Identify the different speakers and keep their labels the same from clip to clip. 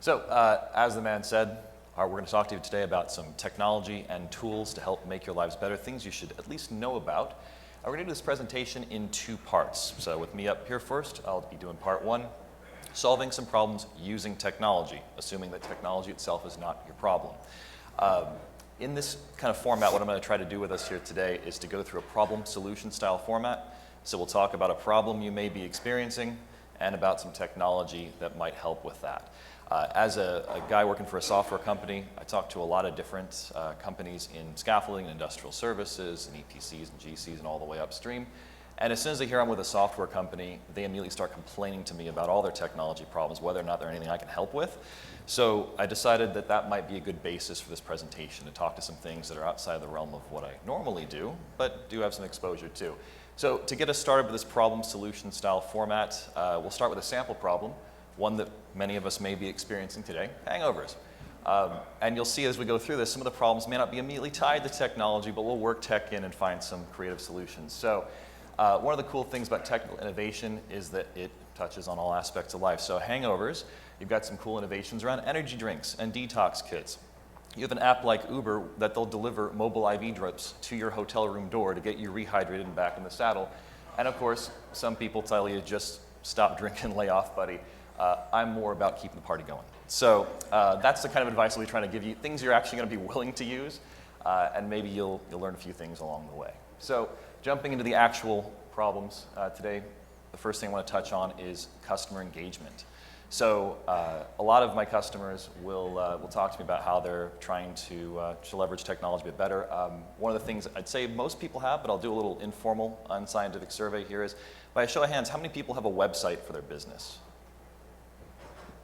Speaker 1: So, as the man said, we're going to talk to you today about some technology and tools to help make your lives better, things you should at least know about. We're going to do this presentation in two parts. So with me up here first, I'll be doing part one, solving some problems using technology, assuming that technology itself is not your problem. In this kind of format, what I'm going to try to do with us here today is to go through a problem-solution style format. So we'll talk about a problem you may be experiencing and about some technology that might help with that. As a guy working for a software company, I talk to a lot of different companies in scaffolding and industrial services and EPCs and GCs and all the way upstream. And as soon as they hear I'm with a software company, they immediately start complaining to me about all their technology problems, whether or not there's anything I can help with. So I decided that that might be a good basis for this presentation, to talk to some things that are outside the realm of what I normally do, but do have some exposure to. So to get us started with this problem-solution style format, we'll start with a sample problem, one that many of us may be experiencing today, hangovers. And you'll see as we go through this, some of the problems may not be immediately tied to technology, but we'll work tech in and find some creative solutions. So one of the cool things about technical innovation is that it touches on all aspects of life. So hangovers, you've got some cool innovations around energy drinks and detox kits. You have an app like Uber that they'll deliver mobile IV drips to your hotel room door to get you rehydrated and back in the saddle. And of course, some people tell you just stop drinking, lay off, buddy. I'm more about keeping the party going. So that's the kind of advice I'll be trying to give you, things you're actually going to be willing to use, and maybe you'll learn a few things along the way. So jumping into the actual problems today, the first thing I want to touch on is customer engagement. So a lot of my customers will talk to me about how they're trying to leverage technology a bit better. One of the things I'd say most people have, but I'll do a little informal, unscientific survey here, is by a show of hands, how many people have a website for their business?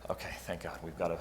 Speaker 1: Okay, thank God, we've got a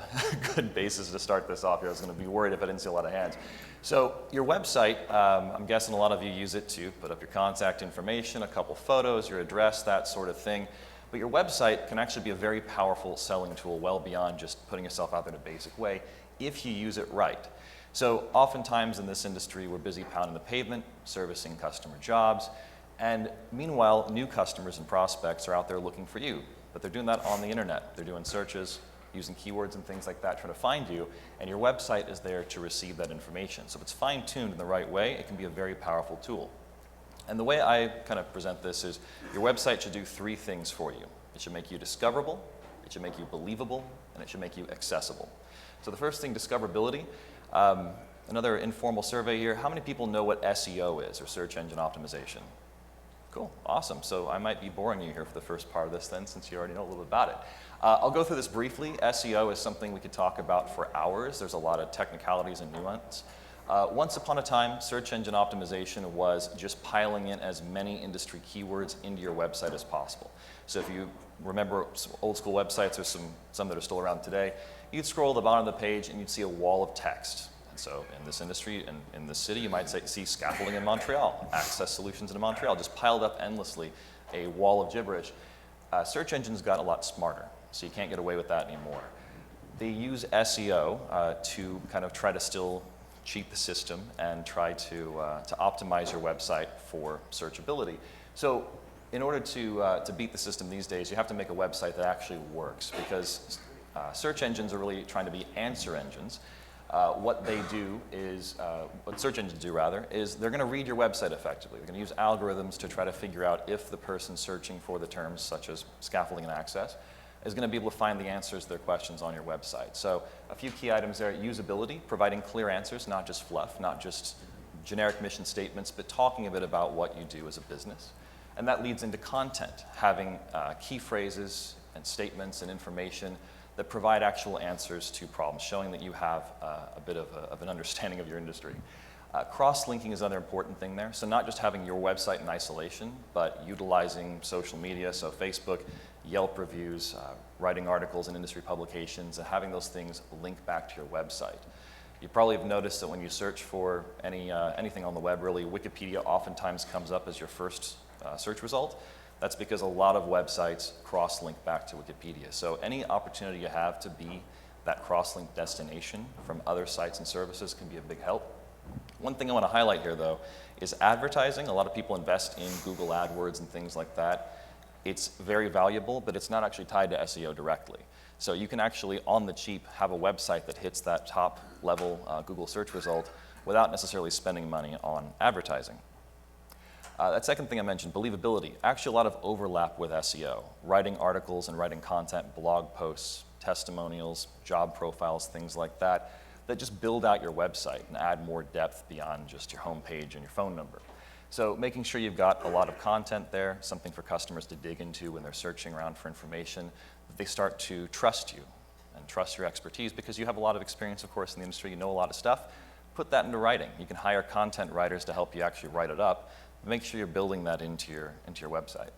Speaker 1: good basis to start this off here. I was going to be worried if I didn't see a lot of hands. So your website, I'm guessing a lot of you use it to put up your contact information, a couple photos, your address, that sort of thing. But your website can actually be a very powerful selling tool, well beyond just putting yourself out there in a basic way, if you use it right. So oftentimes in this industry, we're busy pounding the pavement, servicing customer jobs, and meanwhile, new customers and prospects are out there looking for you. But they're doing that on the internet. They're doing searches, using keywords and things like that, trying to find you, and your website is there to receive that information. So if it's fine-tuned in the right way, it can be a very powerful tool. And the way I kind of present this is your website should do three things for you. It should make you discoverable, it should make you believable, and it should make you accessible. So the first thing, discoverability. Another informal survey here. How many people know what SEO is, or search engine optimization? Cool, awesome. So I might be boring you here for the first part of this then, since you already know a little bit about it. I'll go through this briefly. SEO is something we could talk about for hours. There's a lot of technicalities and nuance. Once upon a time, search engine optimization was just piling in as many industry keywords into your website as possible. So if you remember some old school websites, or some that are still around today, you'd scroll to the bottom of the page and you'd see a wall of text. And so in this industry and in this city, you might see scaffolding in Montreal, access solutions in Montreal, just piled up endlessly, a wall of gibberish. Search engines got a lot smarter, so you can't get away with that anymore. They use SEO to kind of try to still cheat the system and try to optimize your website for searchability. So in order to beat the system these days, you have to make a website that actually works, because search engines are really trying to be answer engines. What they do is, what search engines do rather, is they're going to read your website effectively. They're going to use algorithms to try to figure out if the person searching for the terms such as scaffolding and access is going to be able to find the answers to their questions on your website. So a few key items there: usability, providing clear answers, not just fluff, not just generic mission statements, but talking a bit about what you do as a business. And that leads into content, having key phrases and statements and information that provide actual answers to problems, showing that you have a bit of an understanding of your industry. Cross-linking is another important thing there. So not just having your website in isolation, but utilizing social media, so Facebook, Yelp reviews, writing articles in industry publications, and having those things link back to your website. You probably have noticed that when you search for anything on the web, really, Wikipedia oftentimes comes up as your first search result. That's because a lot of websites cross-link back to Wikipedia. So any opportunity you have to be that cross-link destination from other sites and services can be a big help. One thing I want to highlight here, though, is advertising. A lot of people invest in Google AdWords and things like that. it's very valuable, but it's not actually tied to SEO directly. So you can actually, on the cheap, have a website that hits that top level Google search result without necessarily spending money on advertising. That second thing I mentioned, believability. Actually a lot of overlap with SEO. Writing articles and writing content, blog posts, testimonials, job profiles, things like that, that just build out your website and add more depth beyond just your homepage and your phone number. So making sure you've got a lot of content there, something for customers to dig into when they're searching around for information, that they start to trust you and trust your expertise because you have a lot of experience, of course, in the industry, you know a lot of stuff. Put that into writing. You can hire content writers to help you actually write it up. Make sure you're building that into your website.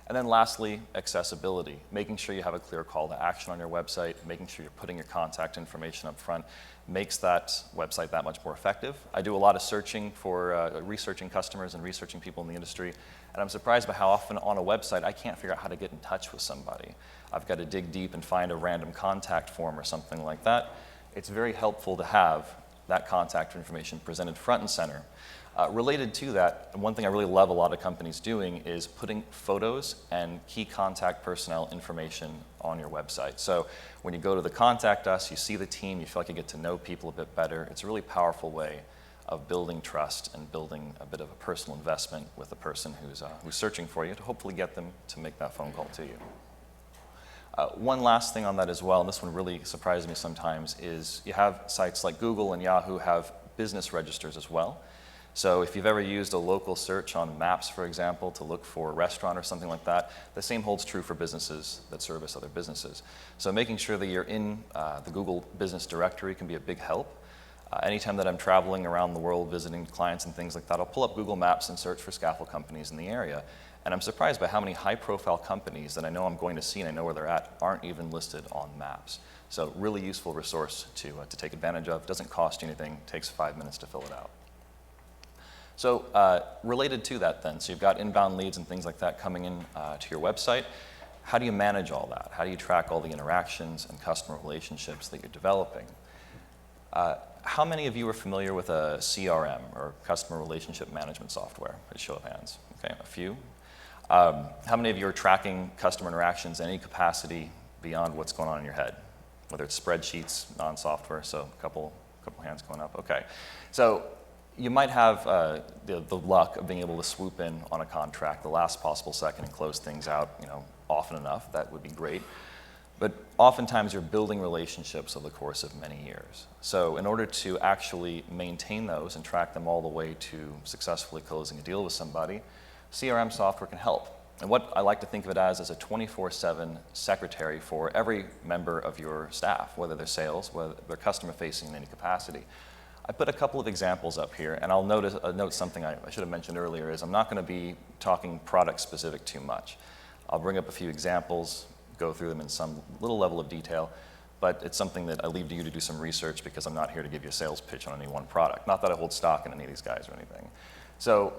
Speaker 1: And then lastly, accessibility. Making sure you have a clear call to action on your website, making sure you're putting your contact information up front makes that website that much more effective. I do a lot of searching for researching customers and researching people in the industry, and I'm surprised by how often on a website I can't figure out how to get in touch with somebody. I've got to dig deep and find a random contact form or something like that. It's very helpful to have that contact information presented front and center. Related to that, one thing I really love a lot of companies doing is putting photos and key contact personnel information on your website. So when you go to the Contact Us, you see the team, you feel like you get to know people a bit better. It's a really powerful way of building trust and building a bit of a personal investment with the person who's searching for you to hopefully get them to make that phone call to you. One last thing on that as well, and this one really surprises me sometimes, is you have sites like Google and Yahoo have business registers as well. So if you've ever used a local search on Maps, for example, to look for a restaurant or something like that, the same holds true for businesses that service other businesses. So making sure that you're in the Google Business Directory can be a big help. Anytime that I'm traveling around the world visiting clients and things like that, I'll pull up Google Maps and search for Scaffold companies in the area. And I'm surprised by how many high-profile companies that I know I'm going to see and I know where they're at aren't even listed on Maps. So really useful resource to take advantage of. Doesn't cost you anything, takes 5 minutes to fill it out. So related to that then, so you've got inbound leads and things like that coming in to your website. How do you manage all that? How do you track all the interactions and customer relationships that you're developing? How many of you are familiar with a CRM, or customer relationship management software? A show of hands. Okay, a few. How many of you are tracking customer interactions in any capacity beyond what's going on in your head? Whether it's spreadsheets, non-software, so a couple hands going up. Okay, so you might have the luck of being able to swoop in on a contract the last possible second and close things out, often enough. That would be great. But oftentimes you're building relationships over the course of many years. So in order to actually maintain those and track them all the way to successfully closing a deal with somebody, CRM software can help. And what I like to think of it as a 24/7 secretary for every member of your staff, whether they're sales, whether they're customer facing in any capacity. I put a couple of examples up here, and I'll note something I should have mentioned earlier is I'm not going to be talking product specific too much. I'll bring up a few examples, go through them in some little level of detail, but it's something that I leave to you to do some research because I'm not here to give you a sales pitch on any one product. Not that I hold stock in any of these guys or anything. So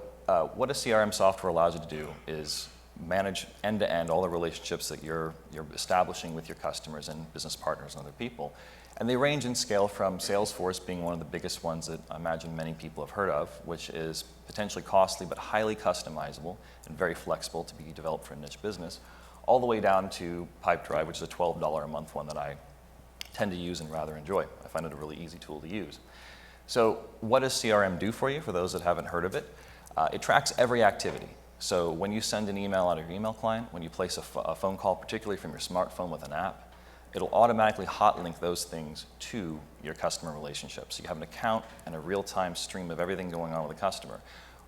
Speaker 1: what a CRM software allows you to do is manage end-to-end all the relationships that you're establishing with your customers and business partners and other people. And they range in scale from Salesforce being one of the biggest ones that I imagine many people have heard of, which is potentially costly but highly customizable and very flexible to be developed for a niche business, all the way down to Pipedrive, which is a $12 a month one that I tend to use and rather enjoy. I find it a really easy tool to use. So what does CRM do for you, for those that haven't heard of it? It tracks every activity. So when you send an email out of your email client, when you place a phone call, particularly from your smartphone with an app, it'll automatically hot link those things to your customer relationship. So you have an account and a real-time stream of everything going on with the customer.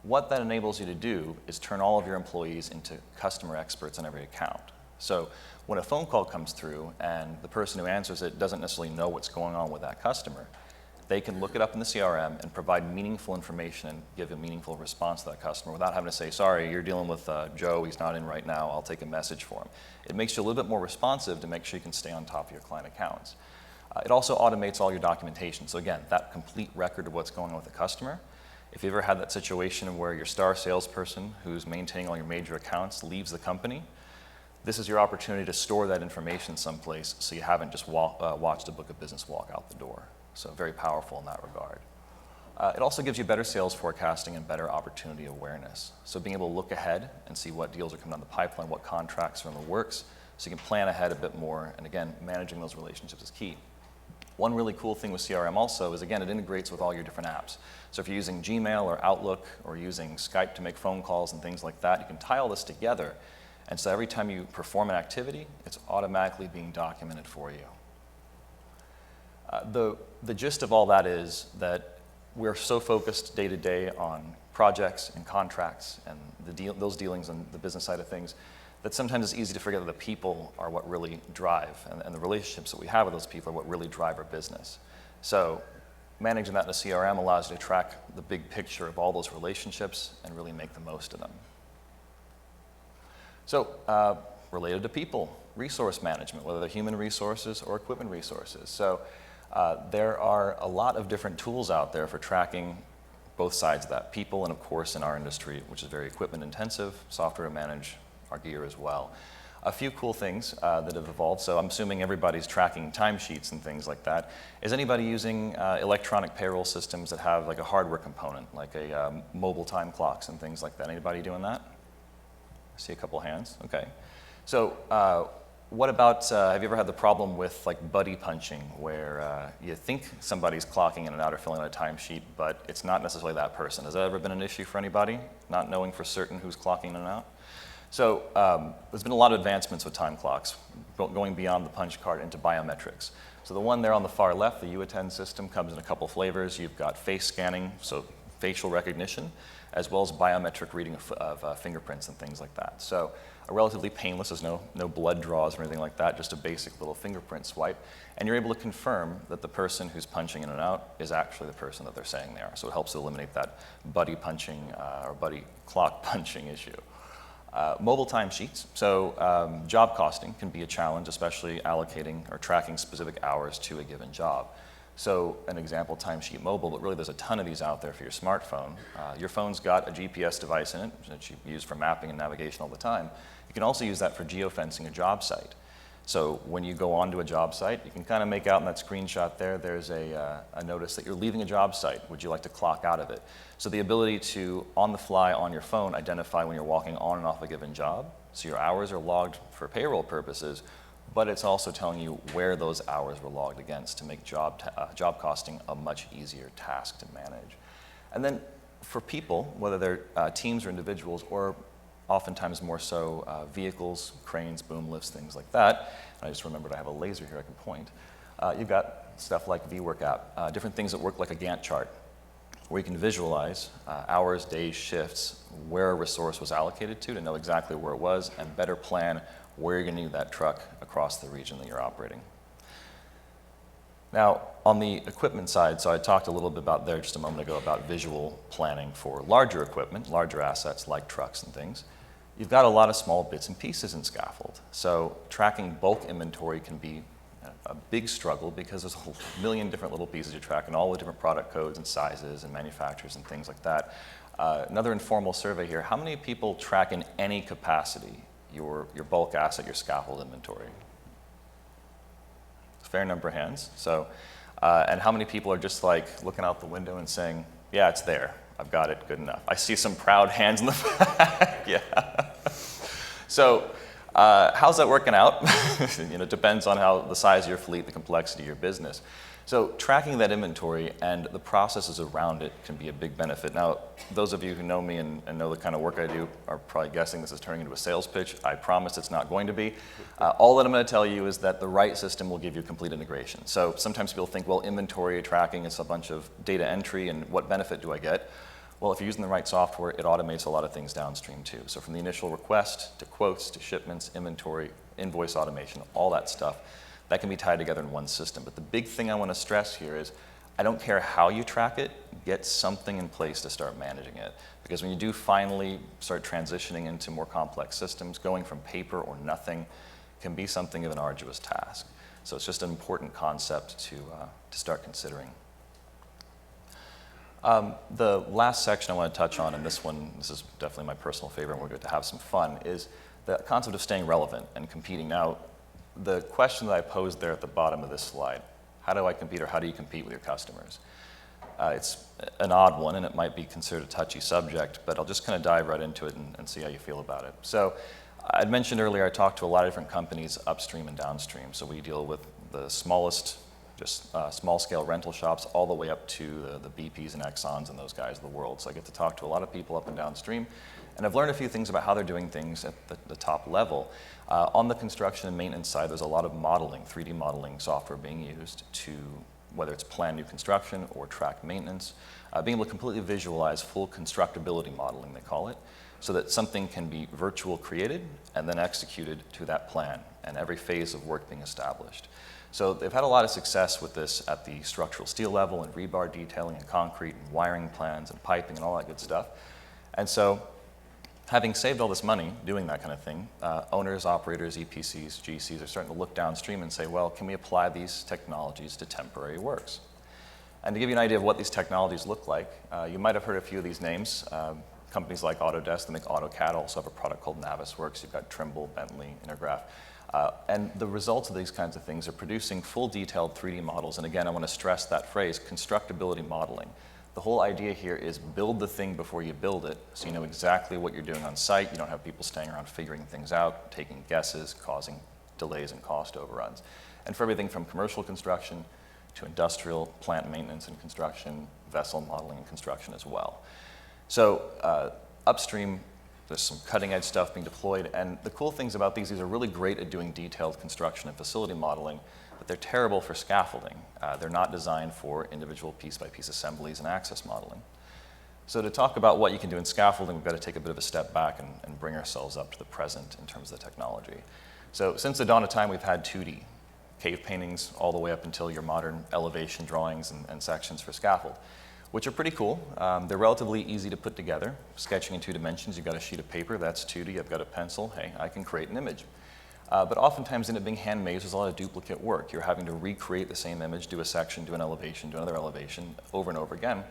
Speaker 1: What that enables you to do is turn all of your employees into customer experts on every account. So when a phone call comes through and the person who answers it doesn't necessarily know what's going on with that customer, they can look it up in the CRM and provide meaningful information and give a meaningful response to that customer without having to say, sorry, you're dealing with Joe, he's not in right now, I'll take a message for him. It makes you a little bit more responsive to make sure you can stay on top of your client accounts. It also automates all your documentation. So again, that complete record of what's going on with the customer. If you ever had that situation where your star salesperson who's maintaining all your major accounts leaves the company, this is your opportunity to store that information someplace so you haven't just watched a book of business walk out the door. So very powerful in that regard. It also gives you better sales forecasting and better opportunity awareness. So being able to look ahead and see what deals are coming down the pipeline, what contracts are in the works, so you can plan ahead a bit more, and again, managing those relationships is key. One really cool thing with CRM also is, again, it integrates with all your different apps. So if you're using Gmail or Outlook or using Skype to make phone calls and things like that, you can tie all this together. And so every time you perform an activity, it's automatically being documented for you. The gist of all that is that we're so focused day to day on projects and contracts and those dealings on the business side of things that sometimes it's easy to forget that the people are what really drive, and the relationships that we have with those people are what really drive our business. So managing that in a CRM allows you to track the big picture of all those relationships and really make the most of them. So related to people, resource management, whether they're human resources or equipment resources. So there are a lot of different tools out there for tracking both sides of that, people and of course in our industry, which is very equipment intensive, software to manage our gear as well. A few cool things that have evolved. So I'm assuming everybody's tracking timesheets and things like that. Is anybody using electronic payroll systems that have like a hardware component, like a mobile time clocks and things like that? Anybody doing that? I see a couple hands. Okay. So what about, have you ever had the problem with like buddy punching, where you think somebody's clocking in and out or filling out a timesheet, but it's not necessarily that person? Has that ever been an issue for anybody, not knowing for certain who's clocking in and out? So there's been a lot of advancements with time clocks, going beyond the punch card into biometrics. So the one there on the far left, the U-Attend system, comes in a couple flavors. You've got face scanning, so facial recognition, as well as biometric reading of fingerprints and things like that. So relatively painless, there's no blood draws or anything like that, just a basic little fingerprint swipe. And you're able to confirm that the person who's punching in and out is actually the person that they're saying they are. So it helps to eliminate that buddy punching or buddy clock punching issue. Mobile timesheets. So job costing can be a challenge, especially allocating or tracking specific hours to a given job. So an example, Timesheet Mobile, but really there's a ton of these out there for your smartphone. Your phone's got a GPS device in it that you use for mapping and navigation all the time. You can also use that for geofencing a job site. So when you go onto a job site, you can kind of make out in that screenshot there, there's a notice that you're leaving a job site. Would you like to clock out of it? So the ability to, on the fly, on your phone, identify when you're walking on and off a given job. So your hours are logged for payroll purposes, but it's also telling you where those hours were logged against to make job costing a much easier task to manage. And then for people, whether they're teams or individuals, or oftentimes more so vehicles, cranes, boom lifts, things like that. And I just remembered I have a laser here I can point. You've got stuff like VWork app, different things that work like a Gantt chart, where you can visualize hours, days, shifts, where a resource was allocated to know exactly where it was, and better plan where you're going to need that truck across the region that you're operating. Now, on the equipment side, so I talked a little bit about there just a moment ago about visual planning for larger equipment, larger assets like trucks and things. You've got a lot of small bits and pieces in Scaffold. So tracking bulk inventory can be a big struggle because there's a million different little pieces you track and all the different product codes and sizes and manufacturers and things like that. Another informal survey here, how many people track in any capacity your bulk asset, your Scaffold inventory? A fair number of hands. So, and how many people are just like looking out the window and saying, yeah, it's there. I've got it, good enough. I see some proud hands in the back. Yeah. So how's that working out? It depends on how the size of your fleet, the complexity of your business. So tracking that inventory and the processes around it can be a big benefit. Now, those of you who know me and know the kind of work I do are probably guessing this is turning into a sales pitch. I promise it's not going to be. All that I'm going to tell you is that the right system will give you complete integration. So sometimes people think, well, inventory tracking is a bunch of data entry, and what benefit do I get? Well, if you're using the right software, it automates a lot of things downstream too. So from the initial request to quotes to shipments, inventory, invoice automation, all that stuff, that can be tied together in one system. But the big thing I want to stress here is I don't care how you track it, get something in place to start managing it. Because when you do finally start transitioning into more complex systems, going from paper or nothing can be something of an arduous task. So it's just an important concept to start considering. The last section I want to touch on, and this is definitely my personal favorite, and we're going to have some fun, is the concept of staying relevant and competing. Now, the question that I posed there at the bottom of this slide, how do I compete, or how do you compete with your customers? It's an odd one, and it might be considered a touchy subject, but I'll just kind of dive right into it and see how you feel about it. So I'd mentioned earlier, I talked to a lot of different companies upstream and downstream. So we deal with the smallest, just small-scale rental shops, all the way up to the BPs and Exxons and those guys of the world. So I get to talk to a lot of people up and downstream, and I've learned a few things about how they're doing things at the top level. On the construction and maintenance side, there's a lot of modeling, 3D modeling software being used to, whether it's plan new construction or track maintenance, being able to completely visualize full constructability modeling, they call it, so that something can be virtual created and then executed to that plan, and every phase of work being established. So they've had a lot of success with this at the structural steel level and rebar detailing and concrete and wiring plans and piping and all that good stuff. And so having saved all this money doing that kind of thing, owners, operators, EPCs, GCs are starting to look downstream and say, well, can we apply these technologies to temporary works? And to give you an idea of what these technologies look like, you might have heard a few of these names. Companies like Autodesk that make AutoCAD also have a product called Navisworks. You've got Trimble, Bentley, Intergraph. And the results of these kinds of things are producing full detailed 3D models. And again, I want to stress that phrase, constructability modeling. The whole idea here is build the thing before you build it, so you know exactly what you're doing on site. You don't have people staying around figuring things out, taking guesses, causing delays and cost overruns. And for everything from commercial construction to industrial, plant maintenance and construction, vessel modeling and construction as well. So upstream, there's some cutting edge stuff being deployed, and the cool things about these are really great at doing detailed construction and facility modeling, but they're terrible for scaffolding. They're not designed for individual piece-by-piece assemblies and access modeling. So to talk about what you can do in scaffolding, we've got to take a bit of a step back and bring ourselves up to the present in terms of the technology. So since the dawn of time, we've had 2D, cave paintings all the way up until your modern elevation drawings and sections for scaffold, which are pretty cool. They're relatively easy to put together. Sketching in 2 dimensions, you've got a sheet of paper, that's 2D, I've got a pencil, hey, I can create an image. But oftentimes in it being handmade, there's a lot of duplicate work. You're having to recreate the same image, do a section, do an elevation, do another elevation, over and over again.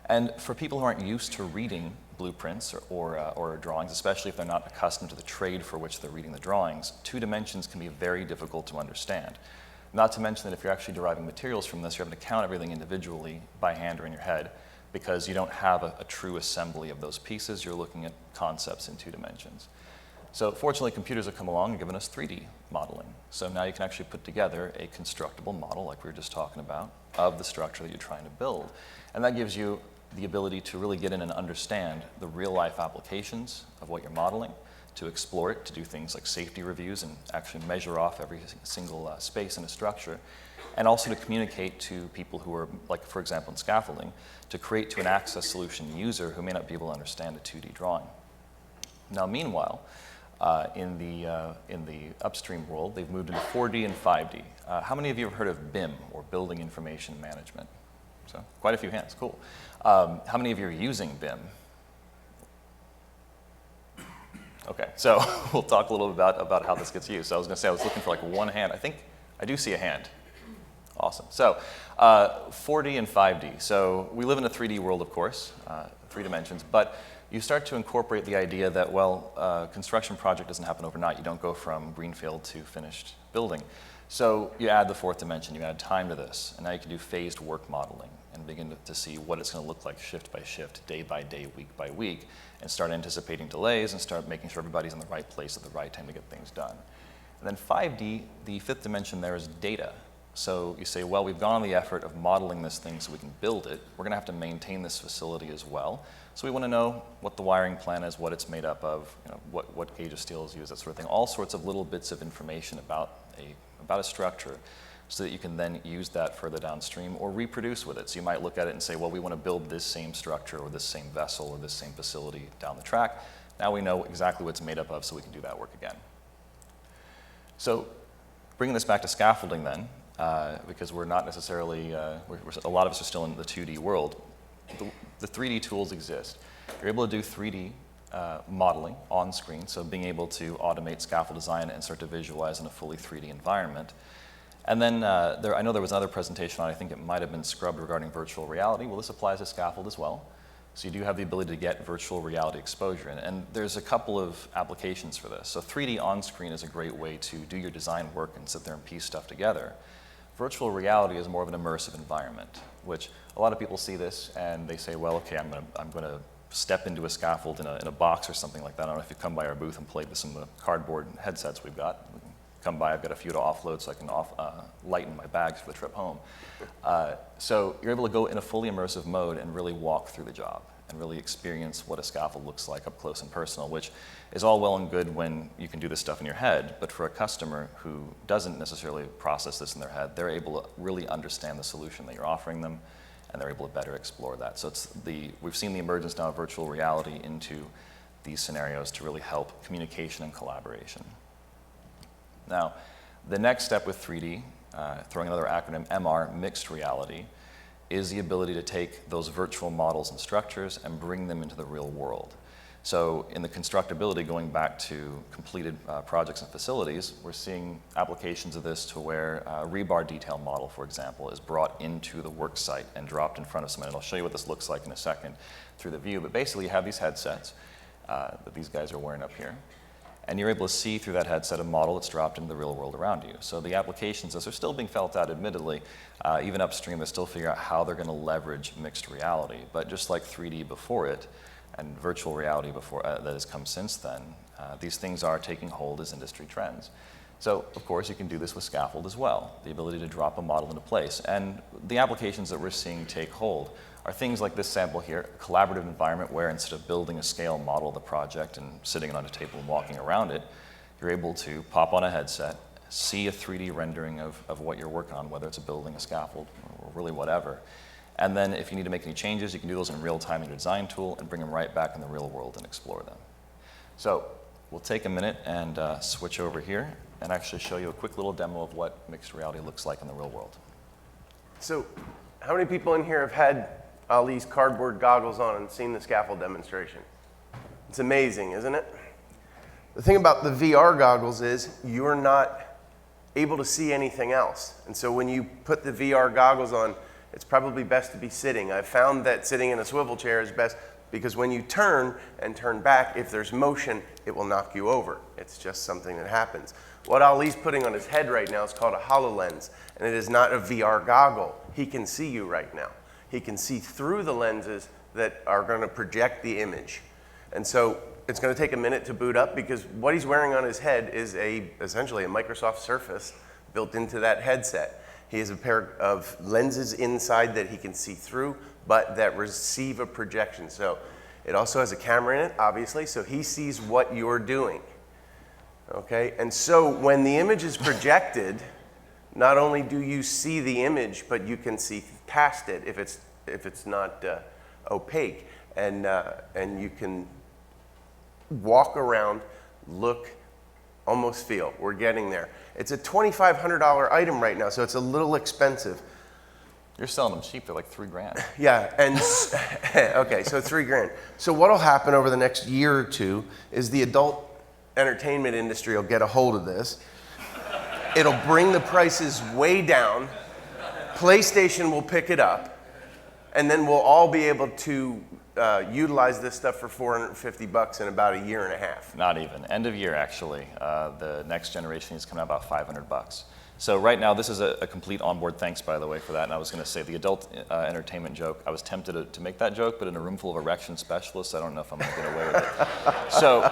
Speaker 1: And for people who aren't used to reading blueprints or drawings, especially if they're not accustomed to the trade for which they're reading the drawings, 2 dimensions can be very difficult to understand. Not to mention that if you're actually deriving materials from this, you're having to count everything individually by hand or in your head, because you don't have a true assembly of those pieces. You're looking at concepts in 2 dimensions. So fortunately, computers have come along and given us 3D modeling. So now you can actually put together a constructible model, like we were just talking about, of the structure that you're trying to build. And that gives you the ability to really get in and understand the real-life applications of what you're modeling, to explore it, to do things like safety reviews and actually measure off every single space in a structure, and also to communicate to people who are, like for example in scaffolding, to create to an access solution user who may not be able to understand a 2D drawing. Now meanwhile, in the upstream world, they've moved into 4D and 5D. How many of you have heard of BIM, or Building Information Management? So quite a few hands, cool. How many of you are using BIM? Okay, so we'll talk a little bit about how this gets used. So I was going to say I was looking for like one hand. I think I do see a hand. Awesome. So 4D and 5D. So we live in a 3D world, of course, 3 dimensions, but you start to incorporate the idea that, well, a construction project doesn't happen overnight. You don't go from greenfield to finished building. So you add the 4th dimension, you add time to this, and now you can do phased work modeling and begin to see what it's going to look like shift by shift, day by day, week by week, and start anticipating delays and start making sure everybody's in the right place at the right time to get things done. And then 5D, the 5th dimension there is data. So you say, well, we've gone on the effort of modeling this thing so we can build it. We're going to have to maintain this facility as well. So we want to know what the wiring plan is, what it's made up of, you know, what gauge of steel is used, that sort of thing. All sorts of little bits of information about a structure, so that you can then use that further downstream or reproduce with it. So you might look at it and say, well, we want to build this same structure or this same vessel or this same facility down the track. Now we know exactly what it's made up of, so we can do that work again. So bringing this back to scaffolding then, because we're not necessarily, a lot of us are still in the 2D world, the 3D tools exist. You're able to do 3D modeling on screen, so being able to automate scaffold design and start to visualize in a fully 3D environment. And then I know there was another presentation on, I think it might have been scrubbed, regarding virtual reality. Well, this applies to scaffold as well. So you do have the ability to get virtual reality exposure. And there's a couple of applications for this. So 3D on screen is a great way to do your design work and sit there and piece stuff together. Virtual reality is more of an immersive environment, which a lot of people see this and they say, well, okay, I'm going to step into a scaffold in a box or something like that. I don't know if you come by our booth and play with some of the cardboard headsets we've got. Come by, I've got a few to offload so I can lighten my bags for the trip home. So you're able to go in a fully immersive mode and really walk through the job and really experience what a scaffold looks like up close and personal, which is all well and good when you can do this stuff in your head, but for a customer who doesn't necessarily process this in their head, they're able to really understand the solution that you're offering them, and they're able to better explore that. So we've seen the emergence now of virtual reality into these scenarios to really help communication and collaboration. Now, the next step with 3D, throwing another acronym, MR, mixed reality, is the ability to take those virtual models and structures and bring them into the real world. So in the constructability, going back to completed projects and facilities, we're seeing applications of this to where a rebar detail model, for example, is brought into the work site and dropped in front of someone. And I'll show you what this looks like in a second through the view. But basically, you have these headsets that these guys are wearing up here. And you're able to see through that headset a model that's dropped into the real world around you. So the applications, as they're still being felt out, admittedly, even upstream, they still figure out how they're going to leverage mixed reality. But just like 3D before it, and virtual reality before that has come since then, these things are taking hold as industry trends. So, of course, you can do this with Scaffold as well, the ability to drop a model into place. And the applications that we're seeing take hold are things like this sample here, a collaborative environment where instead of building a scale model of the project and sitting on a table and walking around it, you're able to pop on a headset, see a 3D rendering of what you're working on, whether it's a building, a scaffold, or really whatever. And then if you need to make any changes, you can do those in real time in your design tool and bring them right back in the real world and explore them. So we'll take a minute and switch over here and actually show you a quick little demo of what mixed reality looks like in the real world.
Speaker 2: So how many people in here have had Ali's cardboard goggles on and seen the scaffold demonstration? It's amazing, isn't it? The thing about the VR goggles is you're not able to see anything else. And so when you put the VR goggles on, it's probably best to be sitting. I've found that sitting in a swivel chair is best because when you turn and turn back, if there's motion, it will knock you over. It's just something that happens. What Ali's putting on his head right now is called a HoloLens, and it is not a VR goggle. He can see you right now. He can see through the lenses that are going to project the image. And so it's going to take a minute to boot up because what he's wearing on his head is essentially a Microsoft Surface built into that headset. He has a pair of lenses inside that he can see through, but that receive a projection. So it also has a camera in it, obviously, so he sees what you're doing. Okay, and so when the image is projected, not only do you see the image, but you can see past it if it's not opaque, and you can walk around, look, almost feel. We're getting there. It's a $2,500 item right now, so it's a little expensive.
Speaker 1: You're selling them cheap, they're like $3,000.
Speaker 2: Yeah, and okay, so $3,000. So what'll happen over the next year or two is the adult entertainment industry will get a hold of this. It'll bring the prices way down. PlayStation will pick it up, and then we'll all be able to utilize this stuff for $450 in about a year and a half.
Speaker 1: Not even. End of year, actually. The next generation is coming out about $500. So right now, this is a complete onboard. Thanks, by the way, for that. And I was going to say the adult entertainment joke. I was tempted to make that joke, but in a room full of erection specialists, I don't know if I'm going to get away with it. So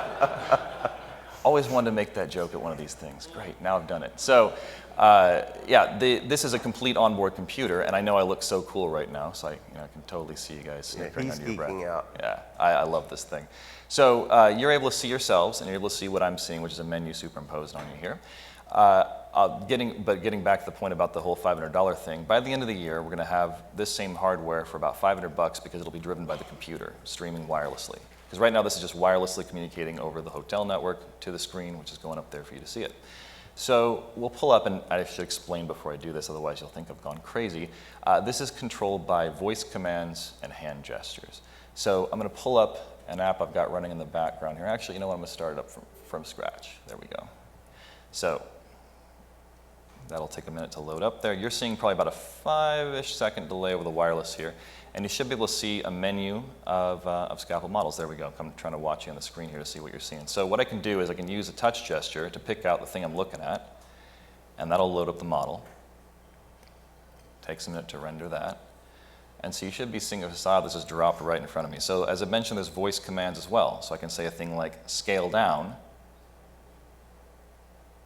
Speaker 1: always wanted to make that joke at one of these things. Great, now I've done it. So yeah, this is a complete onboard computer, and I know I look so cool right now, so I can totally see you guys snickering under your breath.
Speaker 2: He's geeking out.
Speaker 1: Yeah, I love this thing. So you're able to see yourselves, and you're able to see what I'm seeing, which is a menu superimposed on you here. Getting back to the point about the whole $500 thing, by the end of the year, we're going to have this same hardware for about $500 because it'll be driven by the computer, streaming wirelessly. Because right now, this is just wirelessly communicating over the hotel network to the screen, which is going up there for you to see it. So we'll pull up, and I should explain before I do this, otherwise you'll think I've gone crazy. This is controlled by voice commands and hand gestures. So I'm going to pull up an app I've got running in the background here. Actually, you know what? I'm going to start it up from scratch. There we go. So that'll take a minute to load up there. You're seeing probably about a 5-ish second delay over the wireless here. And you should be able to see a menu of scaffold models. There we go. I'm trying to watch you on the screen here to see what you're seeing. So what I can do is I can use a touch gesture to pick out the thing I'm looking at, and that'll load up the model. Takes a minute to render that. And so you should be seeing a facade that's just dropped right in front of me. So as I mentioned, there's voice commands as well. So I can say a thing like scale down.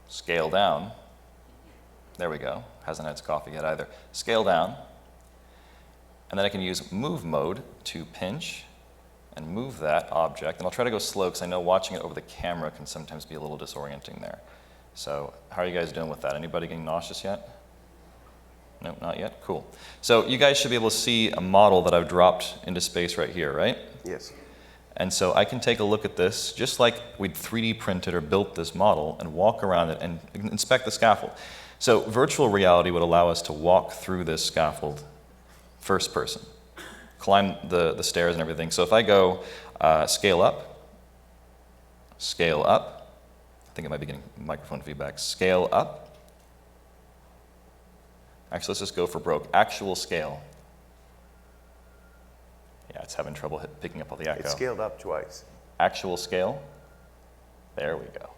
Speaker 1: Scale down. There we go. Hasn't had its coffee yet either. Scale down. And then I can use move mode to pinch and move that object. And I'll try to go slow because I know watching it over the camera can sometimes be a little disorienting there. So how are you guys doing with that? Anybody getting nauseous yet? No, not yet? Cool. So you guys should be able to see a model that I've dropped into space right here, right?
Speaker 2: Yes.
Speaker 1: And so I can take a look at this, just like we'd 3D printed or built this model, and walk around it and inspect the scaffold. So virtual reality would allow us to walk through this scaffold first person, climb the stairs and everything. So if I go scale up, I think I might be getting microphone feedback, scale up. Actually, let's just go for broke. Actual scale. Yeah, it's having trouble picking up all the echo.
Speaker 2: It scaled up twice.
Speaker 1: Actual scale. There we go.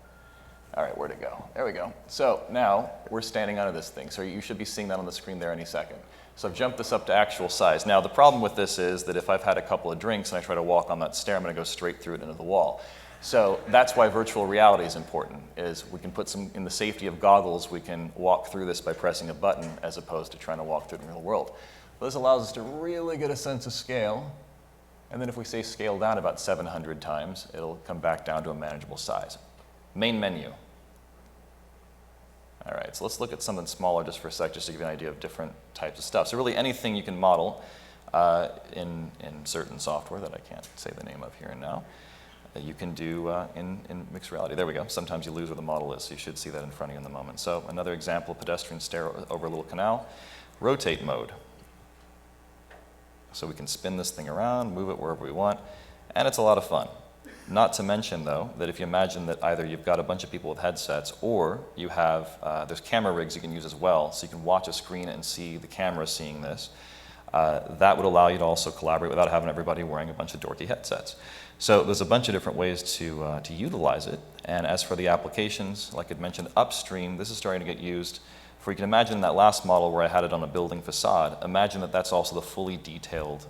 Speaker 1: All right, where'd it go? There we go. So now we're standing under this thing. So you should be seeing that on the screen there any second. So I've jumped this up to actual size. Now the problem with this is that if I've had a couple of drinks and I try to walk on that stair, I'm going to go straight through it into the wall. So that's why virtual reality is important, is we can put some, in the safety of goggles, we can walk through this by pressing a button as opposed to trying to walk through the real world. So this allows us to really get a sense of scale. And then if we say scale down about 700 times, it'll come back down to a manageable size. Main menu. All right, so let's look at something smaller just for a sec, just to give you an idea of different types of stuff. So really anything you can model in certain software that I can't say the name of here and now, you can do in mixed reality. There we go. Sometimes you lose where the model is, so you should see that in front of you in the moment. So another example, pedestrian stair over a little canal. Rotate mode. So we can spin this thing around, move it wherever we want, and it's a lot of fun. Not to mention, though, that if you imagine that either you've got a bunch of people with headsets or you have, there's camera rigs you can use as well, so you can watch a screen and see the camera seeing this. That would allow you to also collaborate without having everybody wearing a bunch of dorky headsets. So there's a bunch of different ways to utilize it. And as for the applications, like I mentioned, upstream, this is starting to get used. For you can imagine that last model where I had it on a building facade, imagine that that's also the fully detailed,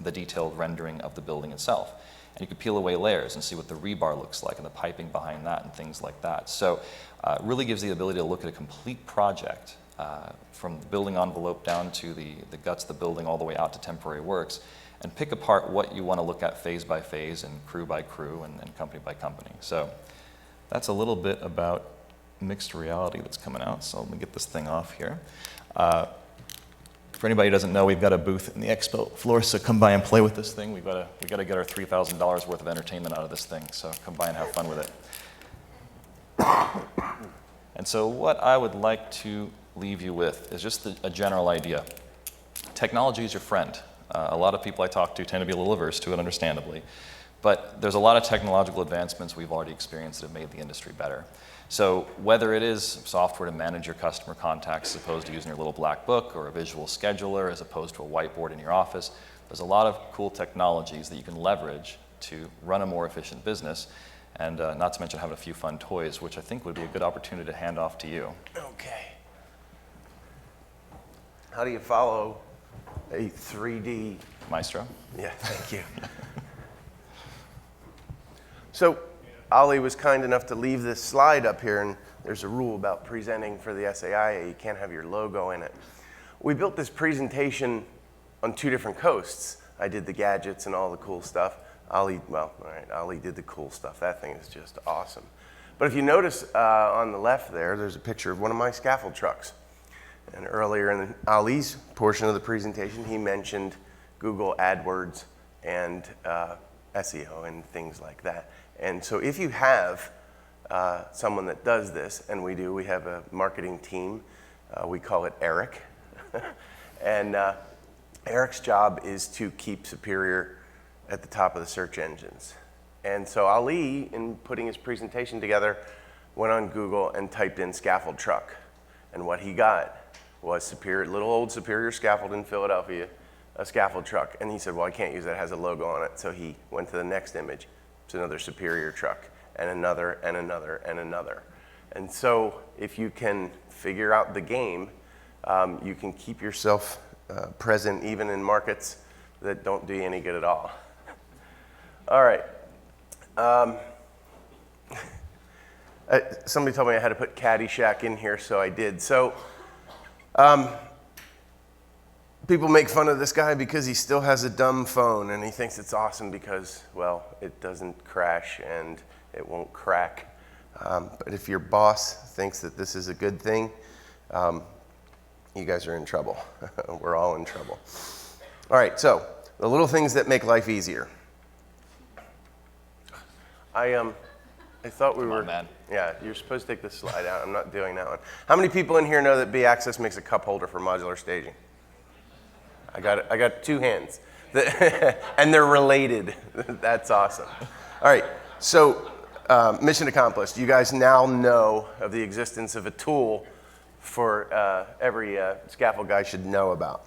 Speaker 1: detailed rendering of the building itself. And you could peel away layers and see what the rebar looks like and the piping behind that and things like that. So it really gives the ability to look at a complete project from the building envelope down to the guts of the building all the way out to temporary works, and pick apart what you want to look at phase by phase and crew by crew and company by company. So that's a little bit about mixed reality that's coming out. So let me get this thing off here. For anybody who doesn't know, we've got a booth in the expo floor, so come by and play with this thing. We've got to get our $3,000 worth of entertainment out of this thing, so come by and have fun with it. And so what I would like to leave you with is just a general idea. Technology is your friend. A lot of people I talk to tend to be a little averse to it, understandably. But there's a lot of technological advancements we've already experienced that have made the industry better. So whether it is software to manage your customer contacts as opposed to using your little black book, or a visual scheduler as opposed to a whiteboard in your office, there's a lot of cool technologies that you can leverage to run a more efficient business, and not to mention having a few fun toys, which I think would be a good opportunity to hand off to you.
Speaker 2: Okay. How do you follow a 3D?
Speaker 1: Maestro?
Speaker 2: Yeah, thank you. So Ali was kind enough to leave this slide up here, and there's a rule about presenting for the SAIA. You can't have your logo in it. We built this presentation on 2 different coasts. I did the gadgets and all the cool stuff. Ali did the cool stuff. That thing is just awesome. But if you notice on the left there's a picture of one of my scaffold trucks. And earlier in Ali's portion of the presentation, he mentioned Google AdWords and SEO and things like that. And so if you have someone that does this, and we do, we have a marketing team, we call it Eric. And Eric's job is to keep Superior at the top of the search engines. And so Ali, in putting his presentation together, went on Google and typed in scaffold truck. And what he got was Superior, little old Superior Scaffold in Philadelphia, a scaffold truck. And he said, well, I can't use that, it has a logo on it. So he went to the next image. It's another Superior truck, and another, and another, and another. And so if you can figure out the game, you can keep yourself present even in markets that don't do you any good at all. All right. Somebody told me I had to put Caddyshack in here, so I did. So people make fun of this guy because he still has a dumb phone, and he thinks it's awesome because, well, it doesn't crash and it won't crack. But if your boss thinks that this is a good thing, you guys are in trouble. We're all in trouble. All right, so the little things that make life easier. I thought we were.
Speaker 1: on, man.
Speaker 2: Yeah, you're supposed to take this slide out. I'm not doing that one. How many people in here know that B-Access makes a cup holder for modular staging? I got 2 hands, and they're related. That's awesome. All right, so mission accomplished. You guys now know of the existence of a tool for every scaffold guy should know about.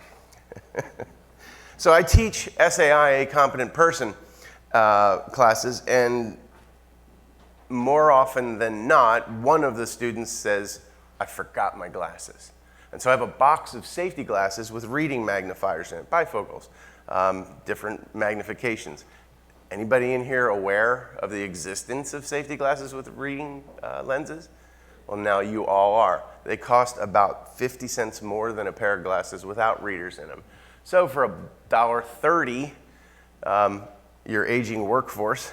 Speaker 2: So I teach SAI, a competent person, classes, and more often than not, one of the students says, I forgot my glasses. And so I have a box of safety glasses with reading magnifiers in it, bifocals, different magnifications. Anybody in here aware of the existence of safety glasses with reading lenses? Well, now you all are. They cost about 50 cents more than a pair of glasses without readers in them. So for $1.30, your aging workforce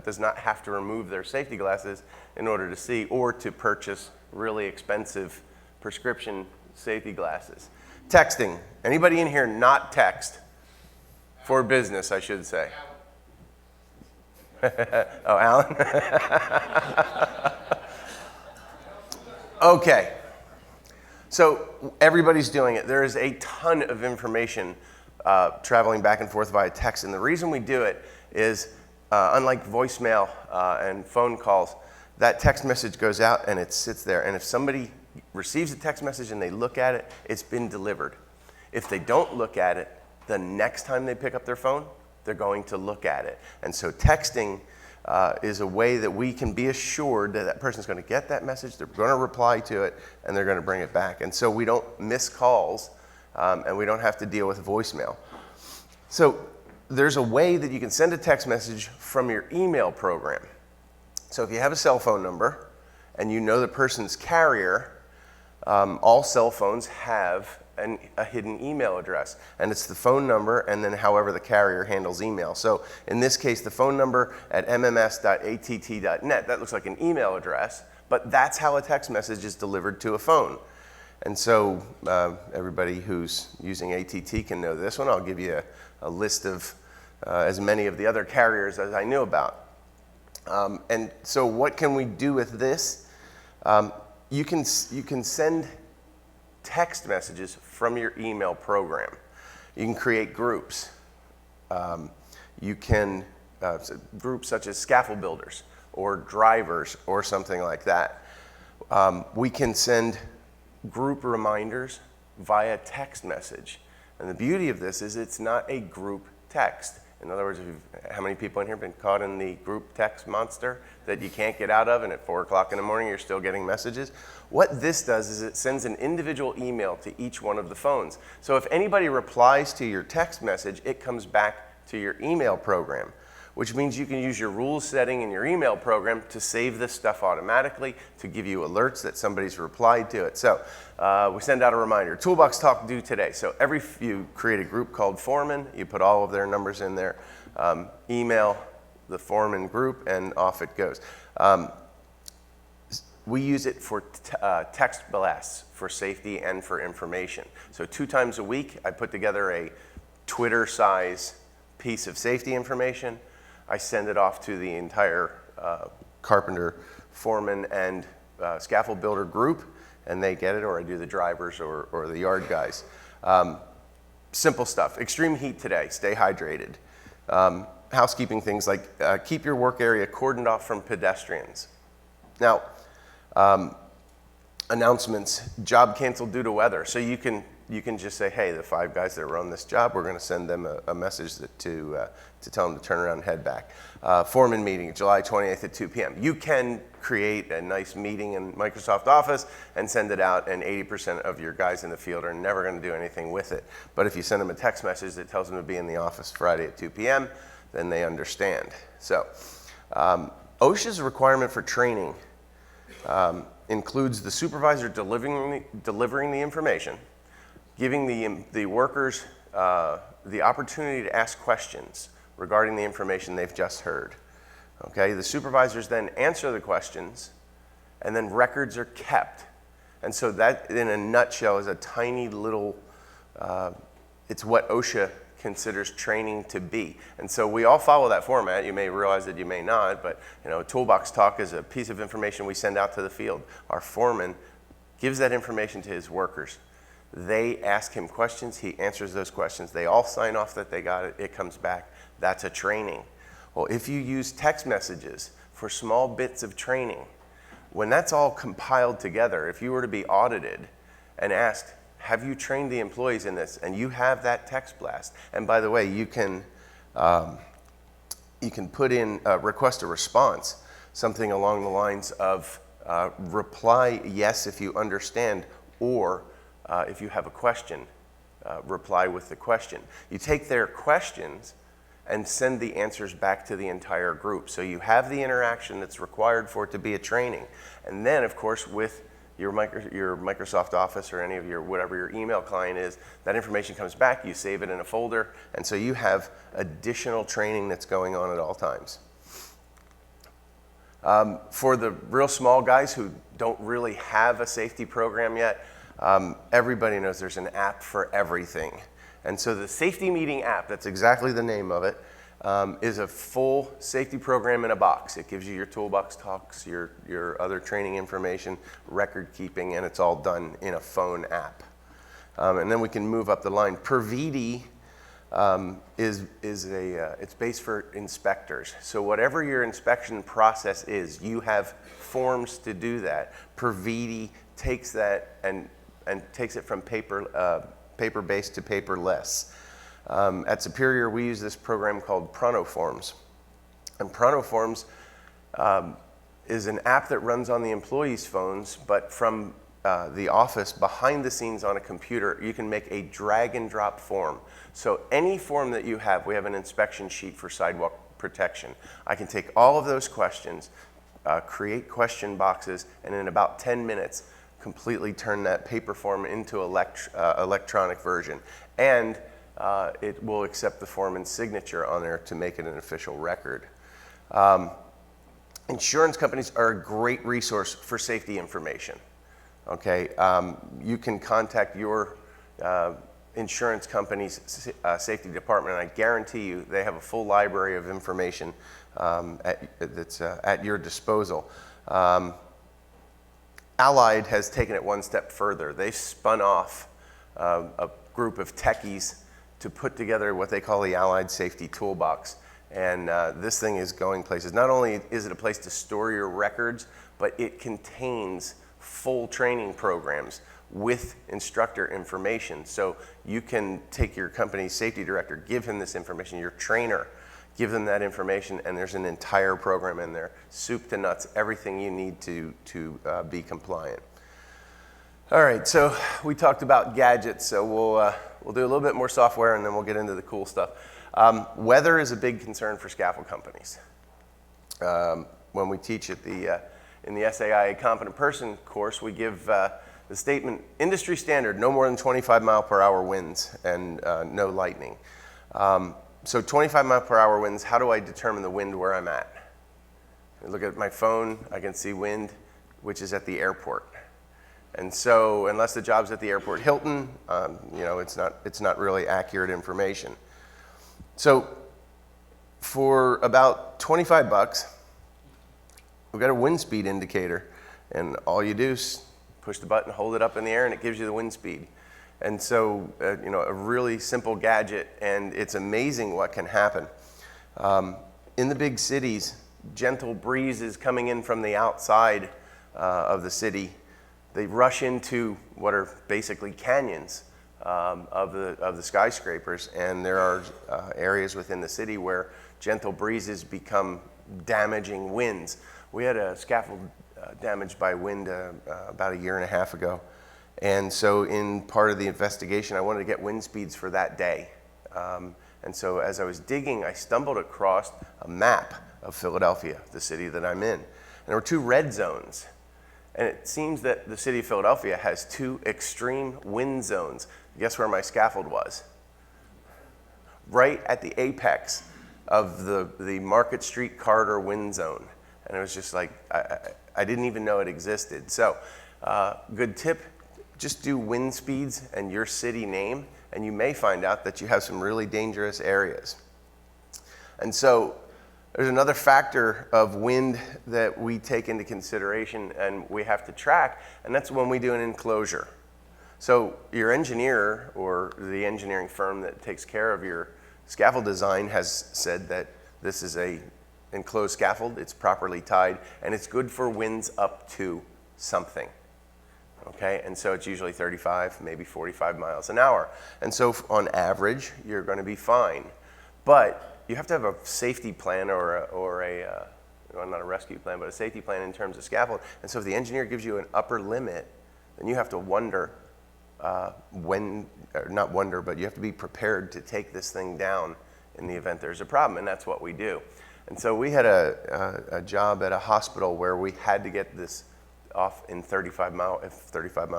Speaker 2: does not have to remove their safety glasses in order to see or to purchase really expensive prescription safety glasses. Texting. Anybody in here not text? For business, I should say. Oh, Alan? Okay. So everybody's doing it. There is a ton of information traveling back and forth via text. And the reason we do it is, unlike voicemail and phone calls, that text message goes out and it sits there. And if somebody receives a text message and they look at it, it's been delivered. If they don't look at it, the next time they pick up their phone, they're going to look at it. And so texting is a way that we can be assured that that person's going to get that message, they're going to reply to it, and they're going to bring it back. And so we don't miss calls, and we don't have to deal with voicemail. So there's a way that you can send a text message from your email program. So if you have a cell phone number and you know the person's carrier, all cell phones have a hidden email address, and it's the phone number and then however the carrier handles email. So in this case, the phone number at mms.att.net, that looks like an email address, but that's how a text message is delivered to a phone. And so everybody who's using ATT can know this one. I'll give you a list of as many of the other carriers as I knew about. And so what can we do with this? You can send text messages from your email program. You can create groups. You can, groups such as scaffold builders or drivers or something like that. We can send group reminders via text message. And the beauty of this is it's not a group text. In other words, how many people in here have been caught in the group text monster that you can't get out of, and at 4 o'clock in the morning you're still getting messages? What this does is it sends an individual email to each one of the phones. So if anybody replies to your text message, it comes back to your email program, which means you can use your rules setting in your email program to save this stuff automatically, to give you alerts that somebody's replied to it. So we send out a reminder. Toolbox Talk due today. So you create a group called Foreman, you put all of their numbers in there, email the Foreman group, and off it goes. We use it for text blasts for safety and for information. So 2 times a week, I put together a Twitter-size piece of safety information. I send it off to the entire carpenter, foreman, and scaffold builder group, and they get it, or I do the drivers or the yard guys. Simple stuff. Extreme heat today. Stay hydrated. Housekeeping things like keep your work area cordoned off from pedestrians. Now, announcements, job canceled due to weather. So you can you can just say, hey, the 5 guys that were on this job, we're going to send them a message to tell them to turn around and head back. Foreman meeting, July 28th at 2 p.m. You can create a nice meeting in Microsoft Office and send it out, and 80% of your guys in the field are never going to do anything with it. But if you send them a text message that tells them to be in the office Friday at 2 p.m., then they understand. So OSHA's requirement for training includes the supervisor delivering the information, giving the workers the opportunity to ask questions regarding the information they've just heard. Okay, the supervisors then answer the questions, and then records are kept. And so that, in a nutshell, is a tiny little, it's what OSHA considers training to be. And so we all follow that format. You may realize that you may not, but toolbox talk is a piece of information we send out to the field. Our foreman gives that information to his workers. They ask him questions, he answers those questions. They all sign off that they got it, it comes back. That's a training. Well, if you use text messages for small bits of training, when that's all compiled together, if you were to be audited and asked, have you trained the employees in this? And you have that text blast. And by the way, you can put in, request a response, something along the lines of reply yes if you understand, or if you have a question, reply with the question. You take their questions and send the answers back to the entire group. So you have the interaction that's required for it to be a training. And then, of course, with your Microsoft Office or any of your, whatever your email client is, that information comes back, you save it in a folder, and so you have additional training that's going on at all times. For the real small guys who don't really have a safety program yet, everybody knows there's an app for everything. And so the Safety Meeting app, that's exactly the name of it, is a full safety program in a box. It gives you your toolbox talks, your other training information, record keeping, and it's all done in a phone app. And then we can move up the line. PerVD it's based for inspectors. So whatever your inspection process is, you have forms to do that. PerVD takes that and takes it from paper-based to paperless. At Superior, we use this program called ProntoForms. And ProntoForms is an app that runs on the employees' phones, but from the office, behind the scenes on a computer, you can make a drag and drop form. So any form that you have, we have an inspection sheet for sidewalk protection. I can take all of those questions, create question boxes, and in about 10 minutes, completely turn that paper form into electronic version. And it will accept the foreman's signature on there to make it an official record. Insurance companies are a great resource for safety information. Okay, you can contact your insurance company's safety department, and I guarantee you they have a full library of information that's at your disposal. Allied has taken it one step further. They spun off a group of techies to put together what they call the Allied Safety Toolbox. And this thing is going places. Not only is it a place to store your records, but it contains full training programs with instructor information. So you can take your company's safety director, give him this information, your trainer, give them that information, and there's an entire program in there, soup to nuts, everything you need to be compliant. All right, so we talked about gadgets, so we'll do a little bit more software and then we'll get into the cool stuff. Weather is a big concern for scaffold companies. When we teach at in the SAI Competent Person course, we give the statement, industry standard, no more than 25 mile per hour winds and no lightning. So 25 mile per hour winds, how do I determine the wind where I'm at? I look at my phone, I can see wind, which is at the airport. And so unless the job's at the airport Hilton, it's not really accurate information. So for about 25 bucks, we've got a wind speed indicator, and all you do is push the button, hold it up in the air, and it gives you the wind speed. And so, a really simple gadget, and it's amazing what can happen. In the big cities, gentle breezes coming in from the outside of the city, they rush into what are basically canyons of the skyscrapers, and there are areas within the city where gentle breezes become damaging winds. We had a scaffold damaged by wind about 1.5 years ago, and so in part of the investigation, I wanted to get wind speeds for that day. And so as I was digging, I stumbled across a map of Philadelphia, the city that I'm in. And there were 2 red zones. And it seems that the city of Philadelphia has 2 extreme wind zones. Guess where my scaffold was? Right at the apex of the Market Street corridor wind zone. And it was just like, I didn't even know it existed. So, good tip, just do wind speeds and your city name, and you may find out that you have some really dangerous areas. And so, there's another factor of wind that we take into consideration and we have to track, and that's when we do an enclosure. So your engineer or the engineering firm that takes care of your scaffold design has said that this is a enclosed scaffold, it's properly tied, and it's good for winds up to something. Okay, and so it's usually 35, maybe 45 miles an hour. And so on average, you're going to be fine. But you have to have a safety plan well, not a rescue plan, but a safety plan in terms of scaffold. And so if the engineer gives you an upper limit, then you have to wonder not wonder, but you have to be prepared to take this thing down in the event there's a problem, and that's what we do. And so we had a job at a hospital where we had to get this off in 35 mile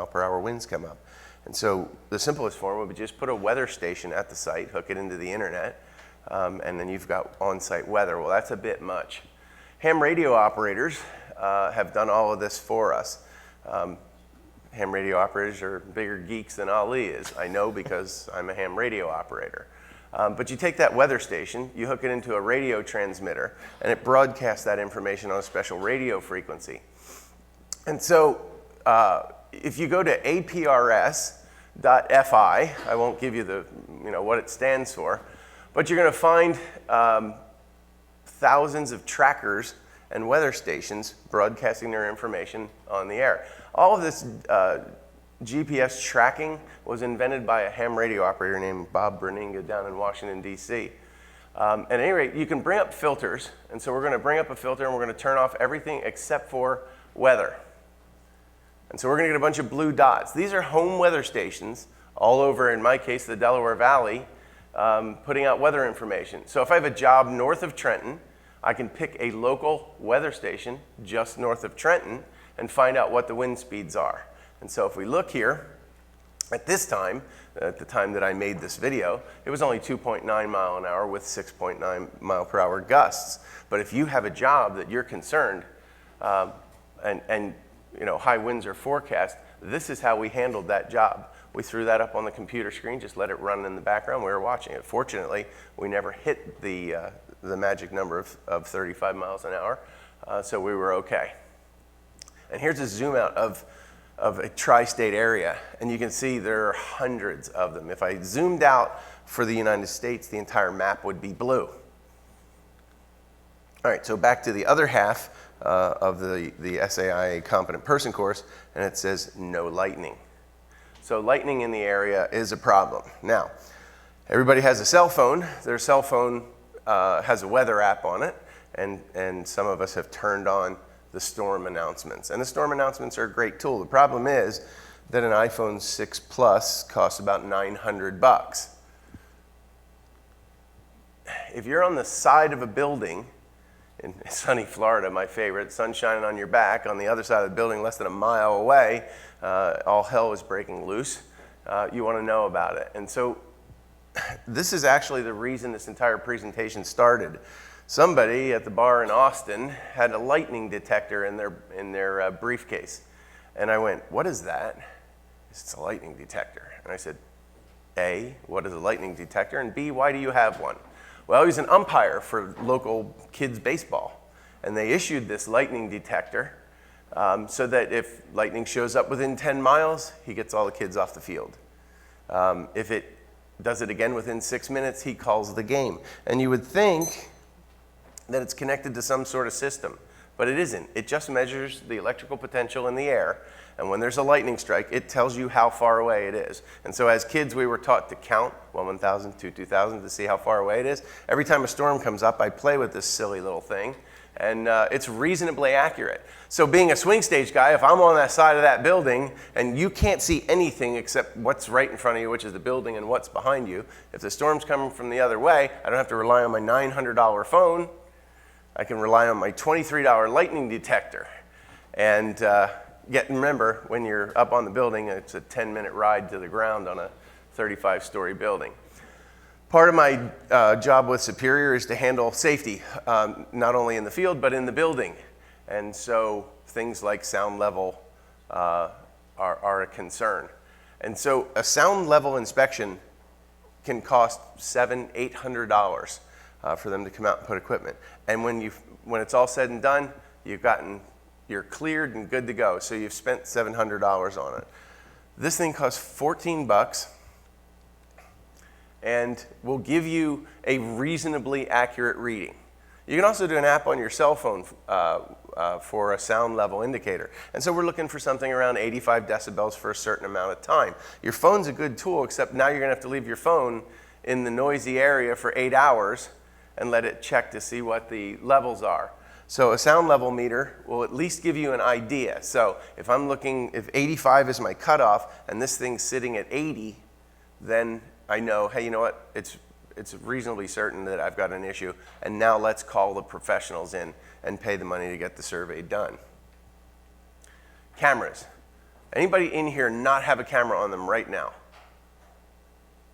Speaker 2: per hour winds come up. And so the simplest form would be just put a weather station at the site, hook it into the internet, and then you've got on-site weather. Well, that's a bit much. Ham radio operators have done all of this for us. Ham radio operators are bigger geeks than Ali is. I know because I'm a ham radio operator. But you take that weather station, you hook it into a radio transmitter, and it broadcasts that information on a special radio frequency. And so if you go to aprs.fi, I won't give you what it stands for, but you're going to find thousands of trackers and weather stations broadcasting their information on the air. All of this GPS tracking was invented by a ham radio operator named Bob Berninga down in Washington, D.C. At any rate, you can bring up filters, and so we're going to bring up a filter and we're going to turn off everything except for weather. And so we're going to get a bunch of blue dots. These are home weather stations all over, in my case, the Delaware Valley, putting out weather information. So if I have a job north of Trenton, I can pick a local weather station just north of Trenton and find out what the wind speeds are. And so if we look here, at this time, at the time that I made this video, it was only 2.9 mile an hour with 6.9 mile per hour gusts. But if you have a job that you're concerned and high winds are forecast, this is how we handled that job. We threw that up on the computer screen, just let it run in the background. We were watching it. Fortunately, we never hit the magic number of 35 miles an hour, so we were okay. And here's a zoom out of a tri-state area, and you can see there are hundreds of them. If I zoomed out for the United States, the entire map would be blue. All right, so back to the other half of the SAIA Competent Person course, and it says no lightning. So lightning in the area is a problem. Now, everybody has a cell phone. Their cell phone has a weather app on it, and some of us have turned on the storm announcements. And the storm announcements are a great tool. The problem is that an iPhone 6 Plus costs about $900. If you're on the side of a building, in sunny Florida, my favorite, sun shining on your back, on the other side of the building, less than a mile away, all hell is breaking loose, you want to know about it. And so this is actually the reason this entire presentation started. Somebody at the bar in Austin had a lightning detector in their briefcase. And I went, what is that? It's a lightning detector. And I said, A, what is a lightning detector? And B, why do you have one? Well, he's an umpire for local kids baseball. And they issued this lightning detector so that if lightning shows up within 10 miles, he gets all the kids off the field. If it does it again within 6 minutes, he calls the game. And you would think that it's connected to some sort of system. but it isn't. It just measures the electrical potential in the air, and when there's a lightning strike, it tells you how far away it is. And so as kids, we were taught to count 1,000, 2,000 to see how far away it is. Every time a storm comes up, I play with this silly little thing, and it's reasonably accurate. So being a swing stage guy, if I'm on that side of that building and you can't see anything except what's right in front of you, which is the building, and what's behind you, if the storm's coming from the other way, I don't have to rely on my $900 phone. I can rely on my $23 lightning detector. And remember, when you're up on the building, it's a 10-minute ride to the ground on a 35-story building. Part of my job with Superior is to handle safety, not only in the field, but in the building. And so things like sound level are a concern. And so a sound level inspection can cost $700, $800 for them to come out and put equipment. And when it's all said and done, you're cleared and good to go. So you've spent $700 on it. This thing costs $14 and will give you a reasonably accurate reading. You can also do an app on your cell phone for a sound level indicator. And so we're looking for something around 85 decibels for a certain amount of time. Your phone's a good tool, except now you're gonna have to leave your phone in the noisy area for 8 hours and let it check to see what the levels are. So a sound level meter will at least give you an idea. So if 85 is my cutoff and this thing's sitting at 80, then I know, hey, you know what? It's reasonably certain that I've got an issue, and now let's call the professionals in and pay the money to get the survey done. Cameras. Anybody in here not have a camera on them right now?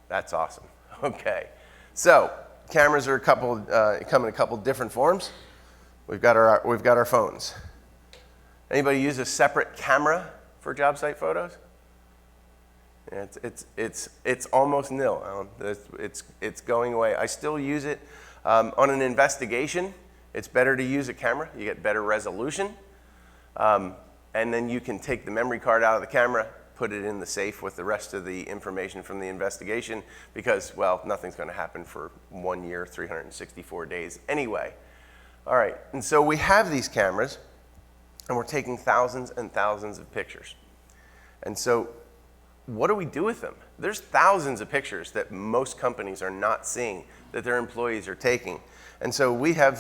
Speaker 2: That's awesome. Okay. So cameras are come in a couple different forms. We've got our phones. Anybody use a separate camera for job site photos? It's almost nil. It's going away. I still use it on an investigation. It's better to use a camera. You get better resolution, and then you can take the memory card out of the camera, put it in the safe with the rest of the information from the investigation, because, well, nothing's going to happen for 1 year, 364 days anyway. All right, and so we have these cameras, and we're taking thousands and thousands of pictures. And so what do we do with them? There's thousands of pictures that most companies are not seeing that their employees are taking. And so we have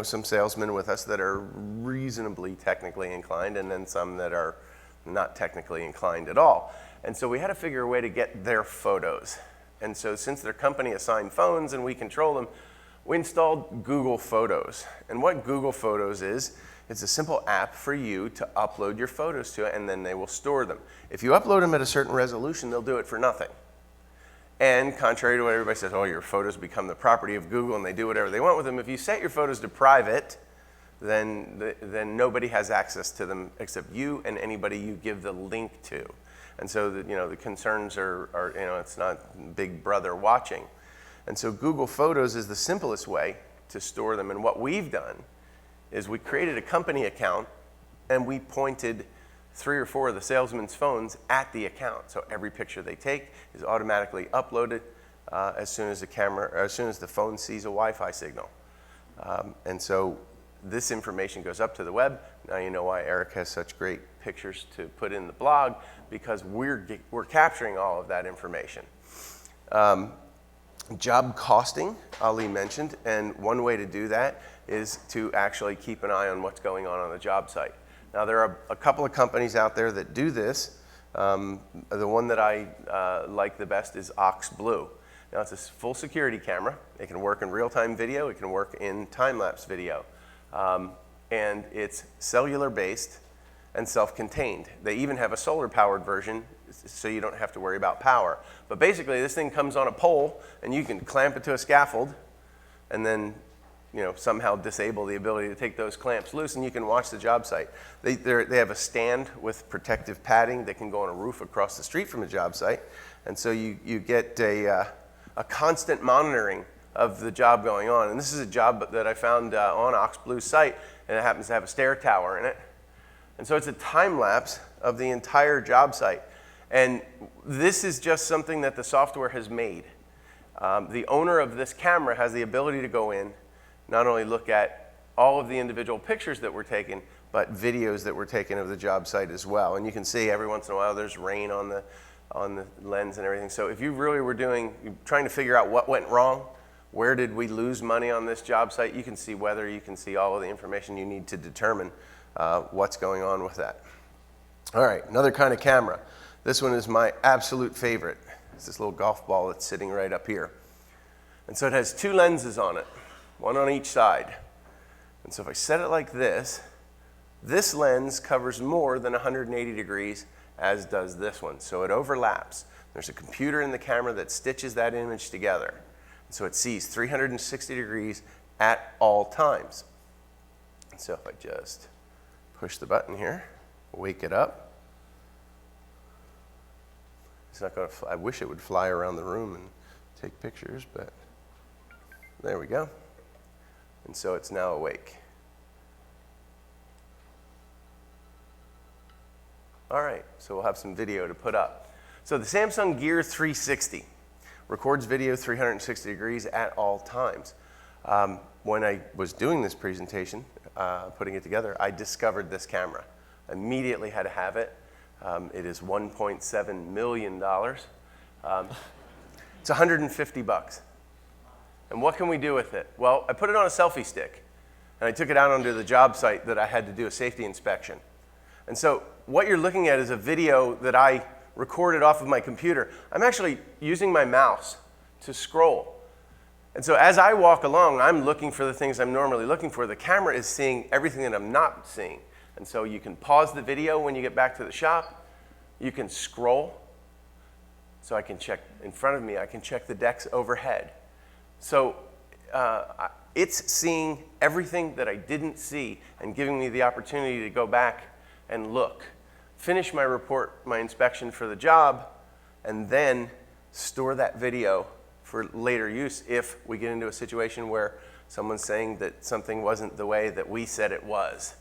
Speaker 2: some salesmen with us that are reasonably technically inclined, and then some that are not technically inclined at all. And so we had to figure a way to get their photos. And so since they're company assigned phones and we control them, we installed Google Photos. And what Google Photos is, it's a simple app for you to upload your photos to, and then they will store them. If you upload them at a certain resolution, they'll do it for nothing. And contrary to what everybody says, oh, your photos become the property of Google and they do whatever they want with them, if you set your photos to private, then nobody has access to them except you and anybody you give the link to. And so the concerns are it's not Big Brother watching. And so Google Photos is the simplest way to store them. And what we've done is we created a company account and we pointed 3 or 4 of the salesmen's phones at the account. So every picture they take is automatically uploaded as soon as the phone sees a Wi-Fi signal. And so this information goes up to the web. Now you know why Eric has such great pictures to put in the blog, because we're capturing all of that information. Job costing, Ali mentioned, and one way to do that is to actually keep an eye on what's going on the job site. Now there are a couple of companies out there that do this. The one that I like the best is OxBlue. Now it's a full security camera. It can work in real-time video. It can work in time-lapse video. And it's cellular-based and self-contained. They even have a solar-powered version, so you don't have to worry about power. But basically, this thing comes on a pole, and you can clamp it to a scaffold, and then somehow disable the ability to take those clamps loose, and you can watch the job site. They have a stand with protective padding that can go on a roof across the street from a job site, and so you get a constant monitoring of the job going on. And this is a job that I found on OxBlue's site, and it happens to have a stair tower in it. And so it's a time lapse of the entire job site. And this is just something that the software has made. The owner of this camera has the ability to go in, not only look at all of the individual pictures that were taken, but videos that were taken of the job site as well. And you can see every once in a while there's rain on the lens and everything. So if you really were trying to figure out what went wrong, where did we lose money on this job site, you can see weather, you can see all of the information you need to determine what's going on with that. All right, another kind of camera. This one is my absolute favorite. It's this little golf ball that's sitting right up here. And so it has two lenses on it, one on each side. And so if I set it like this lens covers more than 180 degrees, as does this one. So it overlaps. There's a computer in the camera that stitches that image together. And so it sees 360 degrees at all times. And so if I just push the button here, wake it up. It's not going to, I wish it would fly around the room and take pictures, but there we go. And so it's now awake. All right, so we'll have some video to put up. So the Samsung Gear 360 records video 360 degrees at all times. When I was doing this presentation, putting it together, I discovered this camera. Immediately had to have it. It is $1.7 million. It's 150 bucks. And what can we do with it? Well, I put it on a selfie stick, and I took it out onto the job site that I had to do a safety inspection. And so what you're looking at is a video that I recorded off of my computer. I'm actually using my mouse to scroll. And so as I walk along, I'm looking for the things I'm normally looking for. The camera is seeing everything that I'm not seeing. And so you can pause the video when you get back to the shop. You can scroll. So I can check in front of me, I can check the decks overhead. So it's seeing everything that I didn't see and giving me the opportunity to go back and look, finish my report, my inspection for the job, and then store that video for later use if we get into a situation where someone's saying that something wasn't the way that we said it was.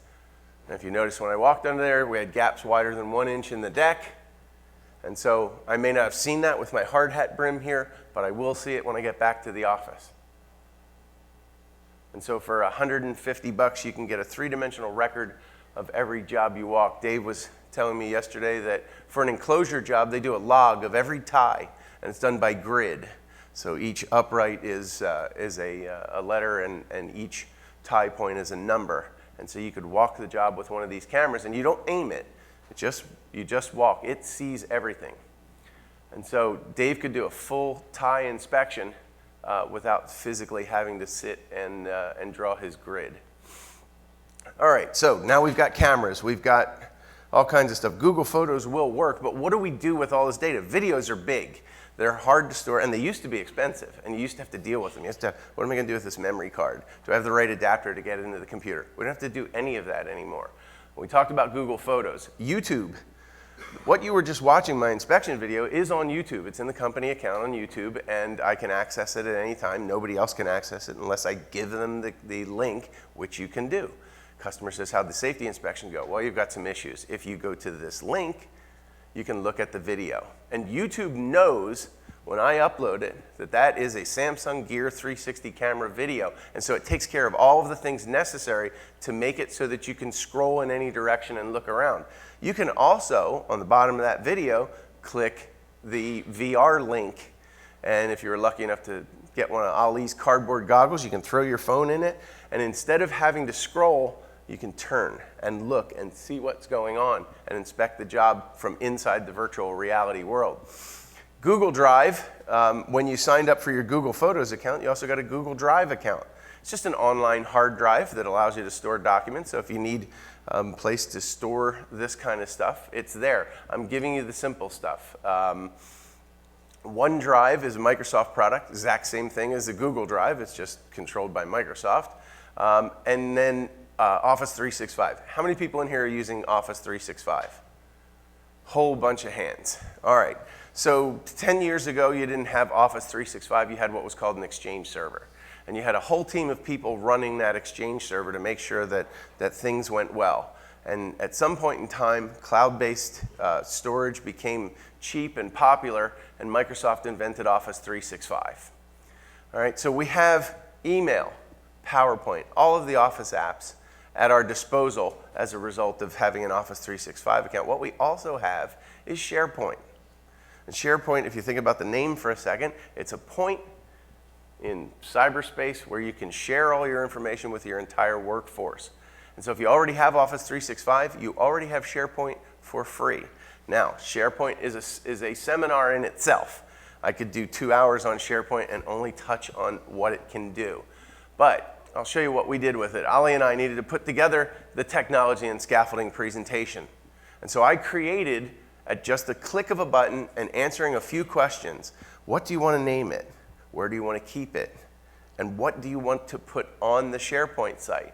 Speaker 2: And if you notice when I walked under there, we had gaps wider than 1 inch in the deck. And so I may not have seen that with my hard hat brim here, but I will see it when I get back to the office. And so for 150 bucks, you can get a 3-dimensional record of every job you walk. Dave was telling me yesterday that for an enclosure job, they do a log of every tie, and it's done by grid. So each upright is a letter, and each tie point is a number. And so you could walk the job with one of these cameras, and you don't aim it. You just walk. It sees everything. And so Dave could do a full tie inspection without physically having to sit and draw his grid. All right, so now we've got cameras. We've got all kinds of stuff. Google Photos will work, but what do we do with all this data? Videos are big. They're hard to store, and they used to be expensive, and you used to have to deal with them. You used to have, what am I going to do with this memory card? Do I have the right adapter to get it into the computer? We don't have to do any of that anymore. We talked about Google Photos. YouTube. What you were just watching, my inspection video, is on YouTube. It's in the company account on YouTube, and I can access it at any time. Nobody else can access it unless I give them the link, which you can do. Customer says, how'd the safety inspection go? Well, you've got some issues. If you go to this link, you can look at the video. And YouTube knows when I upload it that is a Samsung Gear 360 camera video. And so it takes care of all of the things necessary to make it so that you can scroll in any direction and look around. You can also, on the bottom of that video, click the VR link. And if you were lucky enough to get one of Ali's cardboard goggles, you can throw your phone in it. And instead of having to scroll, you can turn and look and see what's going on and inspect the job from inside the virtual reality world. Google Drive, when you signed up for your Google Photos account, you also got a Google Drive account. It's just an online hard drive that allows you to store documents. So if you need a place to store this kind of stuff, it's there. I'm giving you the simple stuff. OneDrive is a Microsoft product, exact same thing as the Google Drive. It's just controlled by Microsoft. And then Office 365. How many people in here are using Office 365? Whole bunch of hands. All right. So 10 years ago, you didn't have Office 365. You had what was called an Exchange server. And you had a whole team of people running that Exchange server to make sure that things went well. And at some point in time, cloud-based storage became cheap and popular, and Microsoft invented Office 365. All right, so we have email, PowerPoint, all of the Office apps at our disposal as a result of having an Office 365 account. What we also have is SharePoint. And SharePoint, if you think about the name for a second, it's a point in cyberspace where you can share all your information with your entire workforce. And so if you already have Office 365, you already have SharePoint for free. Now, SharePoint is a seminar in itself. I could do 2 hours on SharePoint and only touch on what it can do. But I'll show you what we did with it. Ali and I needed to put together the technology and scaffolding presentation. And so I created, at just the click of a button and answering a few questions, what do you want to name it? Where do you want to keep it? And what do you want to put on the SharePoint site?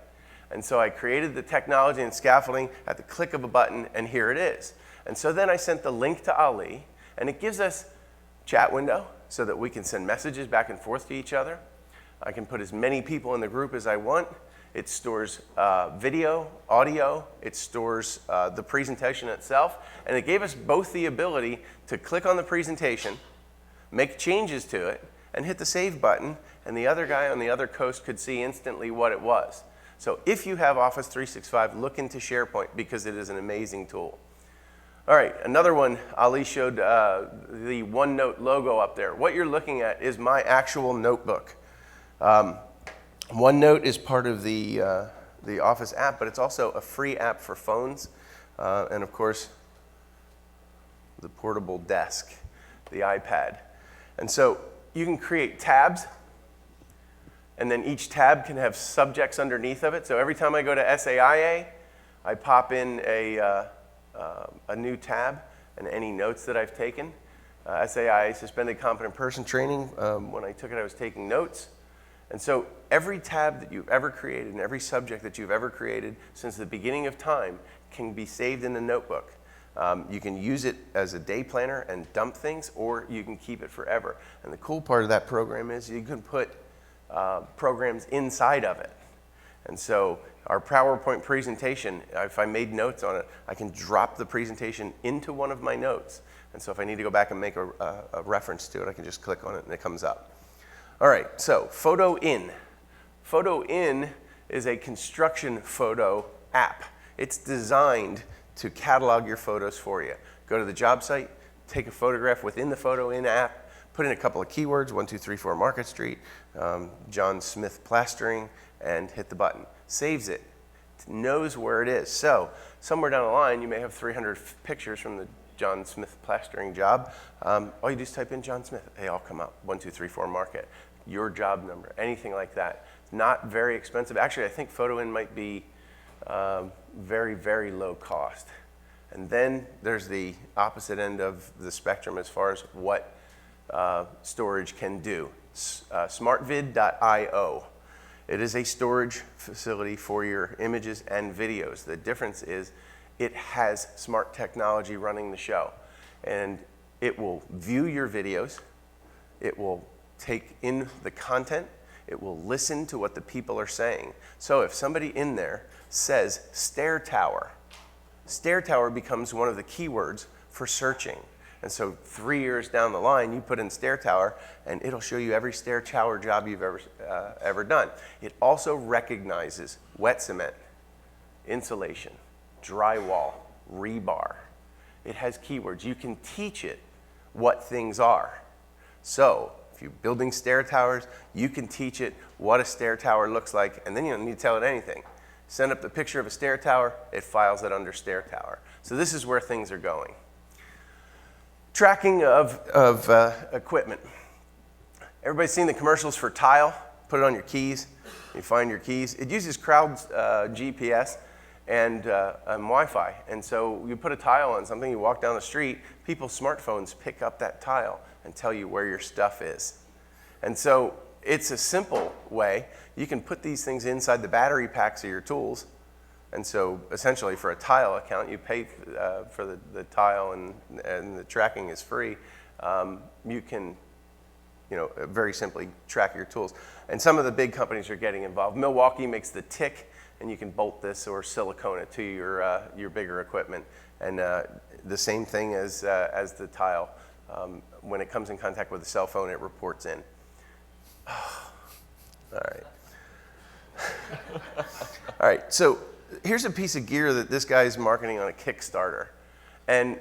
Speaker 2: And so I created the technology and scaffolding at the click of a button, and here it is. And so then I sent the link to Ali, and it gives us chat window so that we can send messages back and forth to each other. I can put as many people in the group as I want. It stores video, audio. It stores the presentation itself. And it gave us both the ability to click on the presentation, make changes to it, and hit the save button, and the other guy on the other coast could see instantly what it was. So if you have Office 365, look into SharePoint because it is an amazing tool. All right, another one, Ali showed the OneNote logo up there. What you're looking at is my actual notebook. OneNote is part of the Office app, but it's also a free app for phones. And of course, the portable desk, the iPad. And so you can create tabs, and then each tab can have subjects underneath of it. So every time I go to SAIA, I pop in a new tab and any notes that I've taken. SAIA, Suspended Competent Person Training, when I took it, I was taking notes. And so every tab that you've ever created and every subject that you've ever created since the beginning of time can be saved in a notebook. You can use it as a day planner and dump things, or you can keep it forever. And the cool part of that program is you can put programs inside of it. And so our PowerPoint presentation, if I made notes on it, I can drop the presentation into one of my notes. And so if I need to go back and make a reference to it, I can just click on it and it comes up. All right, so PhotoIn. PhotoIn is a construction photo app. It's designed to catalog your photos for you. Go to the job site, take a photograph within the PhotoIn app, put in a couple of keywords, 1234 Market Street, John Smith Plastering, and hit the button. Saves it, knows where it is. So somewhere down the line, you may have 300 pictures from the John Smith Plastering job. All you do is type in John Smith. They all come up, 1234 Market, your job number, anything like that. Not very expensive. Actually, I think PhotoIn might be very, very low cost. And then there's the opposite end of the spectrum as far as what storage can do. Smartvid.io. It is a storage facility for your images and videos. The difference is it has smart technology running the show. And it will view your videos. It will take in the content. It will listen to what the people are saying. So if somebody in there says stair tower becomes one of the keywords for searching. And so 3 years down the line, you put in stair tower, and it'll show you every stair tower job you've ever done. It also recognizes wet cement, insulation, drywall, rebar. It has keywords. You can teach it what things are. So if you're building stair towers, you can teach it what a stair tower looks like, and then you don't need to tell it anything. Send up the picture of a stair tower, it files it under stair tower. So this is where things are going. Tracking of equipment. Everybody's seen the commercials for Tile? Put it on your keys, you find your keys. It uses Crowd's GPS and Wi-Fi. And so you put a tile on something, you walk down the street, people's smartphones pick up that tile and tell you where your stuff is. And so it's a simple way. You can put these things inside the battery packs of your tools. And so essentially for a tile account, you pay for the tile and the tracking is free. You can very simply track your tools. And some of the big companies are getting involved. Milwaukee makes the tick, and you can bolt this or silicone it to your bigger equipment. And the same thing as the tile. When it comes in contact with a cell phone, it reports in. All right. All right, so here's a piece of gear that this guy's marketing on a Kickstarter. And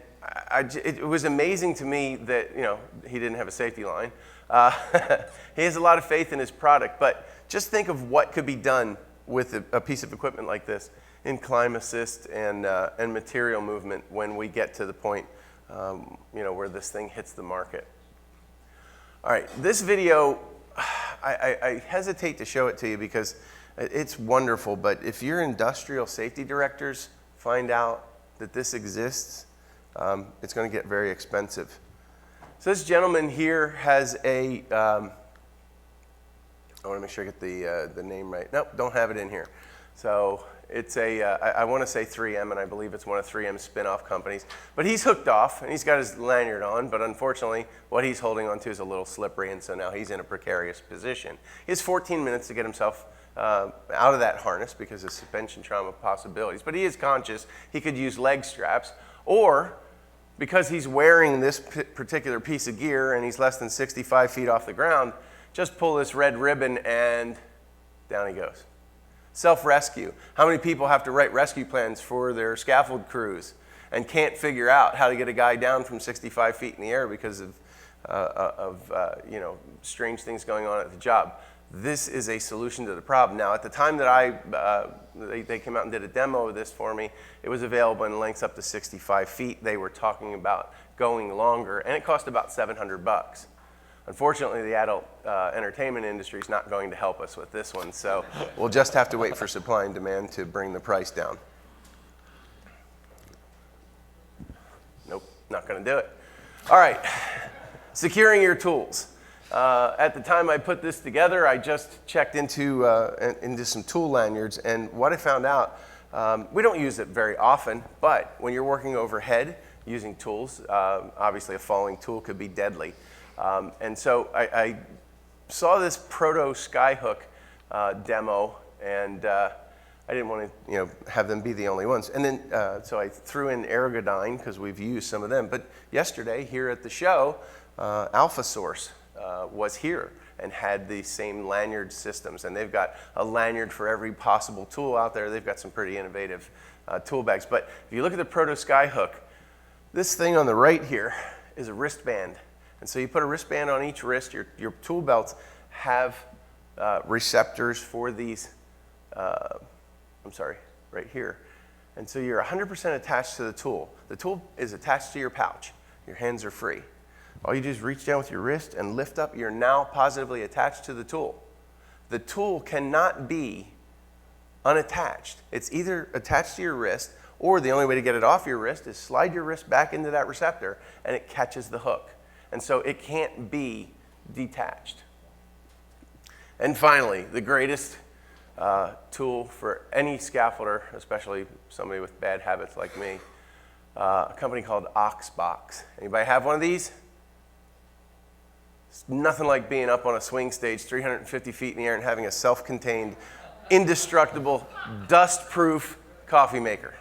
Speaker 2: it was amazing to me that, he didn't have a safety line. He has a lot of faith in his product, but just think of what could be done with a piece of equipment like this in climb assist and material movement when we get to the point, where this thing hits the market. All right, this video, I hesitate to show it to you because it's wonderful, but if your industrial safety directors find out that this exists, it's going to get very expensive. So this gentleman here has I want to make sure I get the name right. Nope, don't have it in here. So it's I want to say 3M, and I believe it's one of 3M's spin-off companies. But he's hooked off, and he's got his lanyard on, but unfortunately, what he's holding onto is a little slippery, and so now he's in a precarious position. He has 14 minutes to get himself out of that harness because of suspension trauma possibilities. But he is conscious. He could use leg straps, or because he's wearing this particular piece of gear and he's less than 65 feet off the ground, just pull this red ribbon and down he goes. Self-rescue. How many people have to write rescue plans for their scaffold crews and can't figure out how to get a guy down from 65 feet in the air because of strange things going on at the job? This is a solution to the problem. Now, at the time that they came out and did a demo of this for me, it was available in lengths up to 65 feet. They were talking about going longer, and it cost about $700. Unfortunately, the adult entertainment industry is not going to help us with this one, so we'll just have to wait for supply and demand to bring the price down. Nope, not going to do it. All right, securing your tools. At the time I put this together, I just checked into some tool lanyards, and what I found out, we don't use it very often, but when you're working overhead using tools, obviously a falling tool could be deadly. And so I saw this proto skyhook demo, and I didn't want to have them be the only ones. And then so I threw in Ergodyne because we've used some of them. But yesterday here at the show, Alpha Source was here and had the same lanyard systems, and they've got a lanyard for every possible tool out there. They've got some pretty innovative tool bags. But if you look at the proto skyhook, this thing on the right here is a wristband. And so you put a wristband on each wrist. Your tool belts have receptors for these, right here. And so you're 100% attached to the tool. The tool is attached to your pouch. Your hands are free. All you do is reach down with your wrist and lift up. You're now positively attached to the tool. The tool cannot be unattached. It's either attached to your wrist, or the only way to get it off your wrist is slide your wrist back into that receptor, and it catches the hook. And so it can't be detached. And finally, the greatest tool for any scaffolder, especially somebody with bad habits like me, a company called Oxbox. Anybody have one of these? It's nothing like being up on a swing stage 350 feet in the air and having a self-contained, indestructible, dust-proof coffee maker.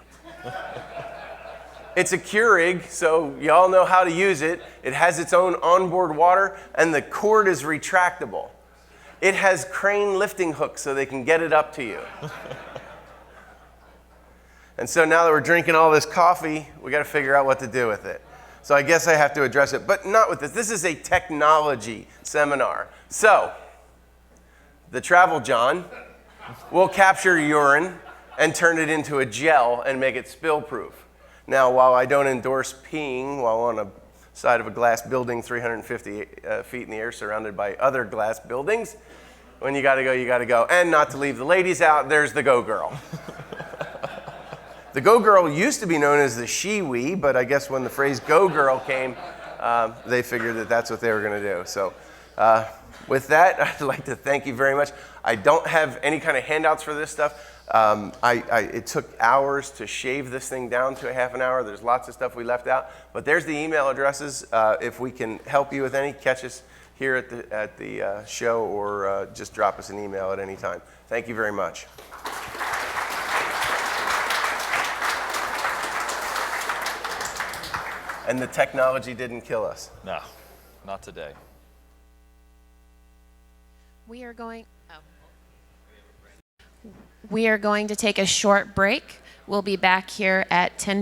Speaker 2: It's a Keurig, so y'all know how to use it. It has its own onboard water, and the cord is retractable. It has crane lifting hooks so they can get it up to you. And so now that we're drinking all this coffee, we got to figure out what to do with it. So I guess I have to address it, but not with this. This is a technology seminar. So the Travel John will capture urine and turn it into a gel and make it spill-proof. Now, while I don't endorse peeing while on a side of a glass building 350 feet in the air surrounded by other glass buildings, when you got to go, you got to go. And not to leave the ladies out, there's the Go Girl. The Go Girl used to be known as the She-Wee, but I guess when the phrase Go Girl came, they figured that that's what they were going to do. So with that, I'd like to thank you very much. I don't have any kind of handouts for this stuff. It took hours to shave this thing down to a half an hour. There's lots of stuff we left out. But there's the email addresses. If we can help you with any, catch us here at the show, or just drop us an email at any time. Thank you very much. And the technology didn't kill us.
Speaker 1: No, not today.
Speaker 3: We are going We are going to take a short break. We'll be back here at 10.